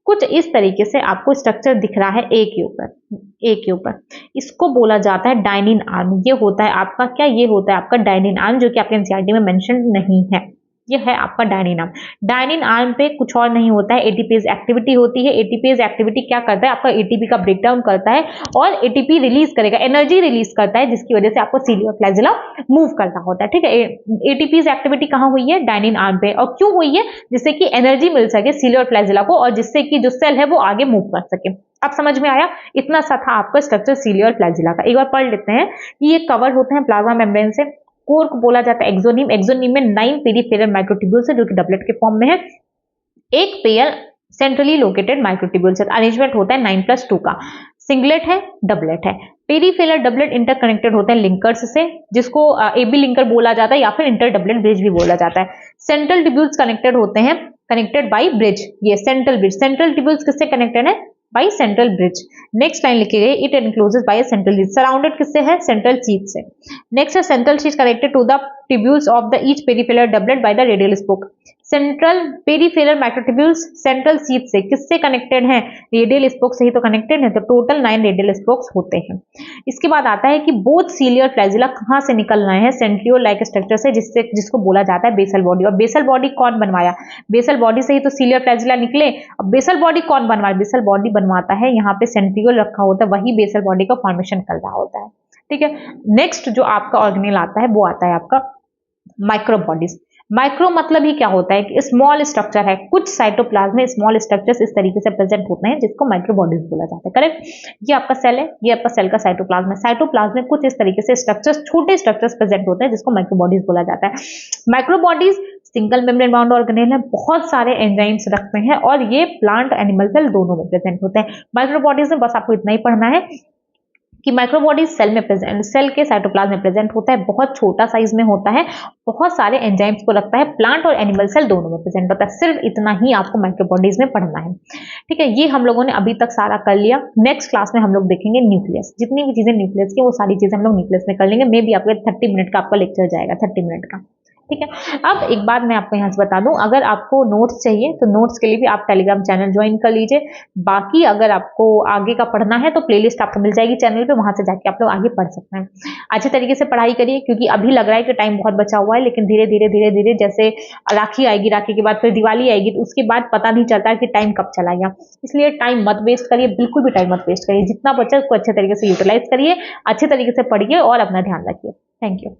कुछ इस तरीके से आपको स्ट्रक्चर दिख रहा है ए के ऊपर। इसको बोला जाता है डाइनिन आर्म। ये होता है आपका क्या, ये होता है आपका डाइनिन आर्म, जो कि आपके एनसीईआरटी में मेंशन नहीं है। ये है आपका डाइनिन आर्म। डाइनिन आर्म पे कुछ और नहीं होता है, एटीपीज एक्टिविटी होती है। एटीपीज एक्टिविटी क्या करता है, आपका एटीपी का ब्रेकडाउन करता है और एटीपी रिलीज करेगा, एनर्जी रिलीज करता है, जिसकी वजह से आपको सीलिया फ्लैजिला मूव करना होता है, ठीक है। एटीपीज एक्टिविटी कहाँ हुई है, डाइनिन आर्म पे। और क्यों हुई है, जिससे कि एनर्जी मिल सके सीलिया फ्लैजिला को, और जिससे कि जो सेल है वो आगे मूव कर सके। अब समझ में आया, इतना सा था आपका स्ट्रक्चर सीलिया और फ्लैजिला का। एक बार पढ़ लेते हैं कि ये कवर होते हैं प्लाज्मा मेम्ब्रेन से। कोर को बोला जाता है एक्सोनिम। एक्सोनिम में 9 पेरीफेरल माइक्रोट्यूब्यूल्स है जो कि डबलेट के फॉर्म में है। एक पेयर सेंट्रली लोकेटेड माइक्रोट्यूब्यूल्स है। अरेंजमेंट होता है 9+2 का। सिंगलेट है, डबलेट है। पेरीफेरल डबलेट इंटरकनेक्टेड होते हैं लिंकर्स से, जिसको एबी लिंकर बोला जाता है या फिर इंटर डबलेट ब्रिज भी बोला जाता है। सेंट्रल ट्यूब्यूल्स कनेक्टेड होते हैं, कनेक्टेड बाय ब्रिज। ये सेंट्रल ब्रिज, सेंट्रल ट्यूब्यूल्स किससे कनेक्टेड है, by central bridge. Next line लिखी गई, it encloses by central bridge. Surrounded किससे है, सेंट्रल शीट से। नेक्स्ट है central sheet connected to the tubules of the each peripheral doublet by the radial spoke. Central peripheral microtubules central sheet से किससे connected हैं, radial spoke से ही तो connected है, तो टोटल 9 रेडियल स्पोक्स होते हैं। इसके बाद आता है कि बोथ सीलिया और फ्लैजिला कहां से निकल रहे हैं, सेंट्रियोल लाइक स्ट्रक्चर से, जिसको बोला जाता है बेसल बॉडी। और बेसल बॉडी कौन बनवाया, बेसल बॉडी से ही तो सीलिया और फ्लैजिला निकले। अब बेसल बॉडी कौन बनवाया, बेसल बॉडी बनवाता है, यहाँ पे सेंट्रियोल रखा होता है, वही बेसल बॉडी का फॉर्मेशन कर रहा होता है, ठीक है। नेक्स्ट जो आपका ऑर्गेनेल आता है वो आता है आपका माइक्रो बॉडीज। माइक्रो मतलब ही क्या होता है कि स्मॉल स्ट्रक्चर है, कुछ साइटोप्लाज्म में स्मॉल स्ट्रक्चर्स इस तरीके से प्रेजेंट होते हैं जिसको माइक्रो बॉडीज बोला जाता है, करेक्ट। ये आपका सेल है, ये आपका सेल का साइटोप्लाज्म है। साइटोप्लाज्म में कुछ इस तरीके से स्ट्रक्चर्स, छोटे स्ट्रक्चर्स प्रेजेंट होते हैं जिसको माइक्रो बॉडीज बोला जाता है। Micro bodies single membrane bound organelle है, बहुत सारे एंजाइम्स रखते हैं और ये प्लांट एनिमल सेल दोनों में प्रेजेंट होते हैं। माइक्रोबॉडीज में बस आपको इतना ही पढ़ना है कि माइक्रोबॉडीज सेल में प्रेजेंट, सेल के साइटोप्लाज्म में प्रेजेंट होता है, बहुत छोटा साइज में होता है, बहुत सारे एंजाइम्स को रखता है, प्लांट और एनिमल सेल दोनों में प्रेजेंट होता है। सिर्फ इतना ही आपको माइक्रोबॉडीज में पढ़ना है। ठीक है, ये हम लोगों ने अभी तक सारा कर लिया। नेक्स्ट क्लास में हम लोग देखेंगे न्यूक्लियस, जितनी भी चीजें न्यूक्लियस की वो सारी चीजें हम लोग न्यूक्लियस में कर लेंगे। मे बी आपके 30 मिनट का आपका लेक्चर जाएगा, 30 मिनट का। ठीक है, अब एक बात मैं आपको यहाँ से बता दूं, अगर आपको नोट्स चाहिए तो नोट्स के लिए भी आप टेलीग्राम चैनल ज्वाइन कर लीजिए। बाकी अगर आपको आगे का पढ़ना है तो प्लेलिस्ट आपको मिल जाएगी चैनल पे, वहां से जाके आप लोग आगे पढ़ सकते हैं। अच्छे तरीके से पढ़ाई करिए, क्योंकि अभी लग रहा है कि टाइम बहुत बचा हुआ है, लेकिन धीरे धीरे धीरे धीरे जैसे राखी आएगी, राखी के बाद फिर दिवाली आएगी, तो उसके बाद पता नहीं चलता कि टाइम कब चला गया। इसलिए टाइम मत वेस्ट करिए, बिल्कुल भी टाइम मत वेस्ट करिए। जितना बचा उसको अच्छे तरीके से यूटिलाइज करिए, अच्छे तरीके से पढ़िए और अपना ध्यान रखिए। Thank you.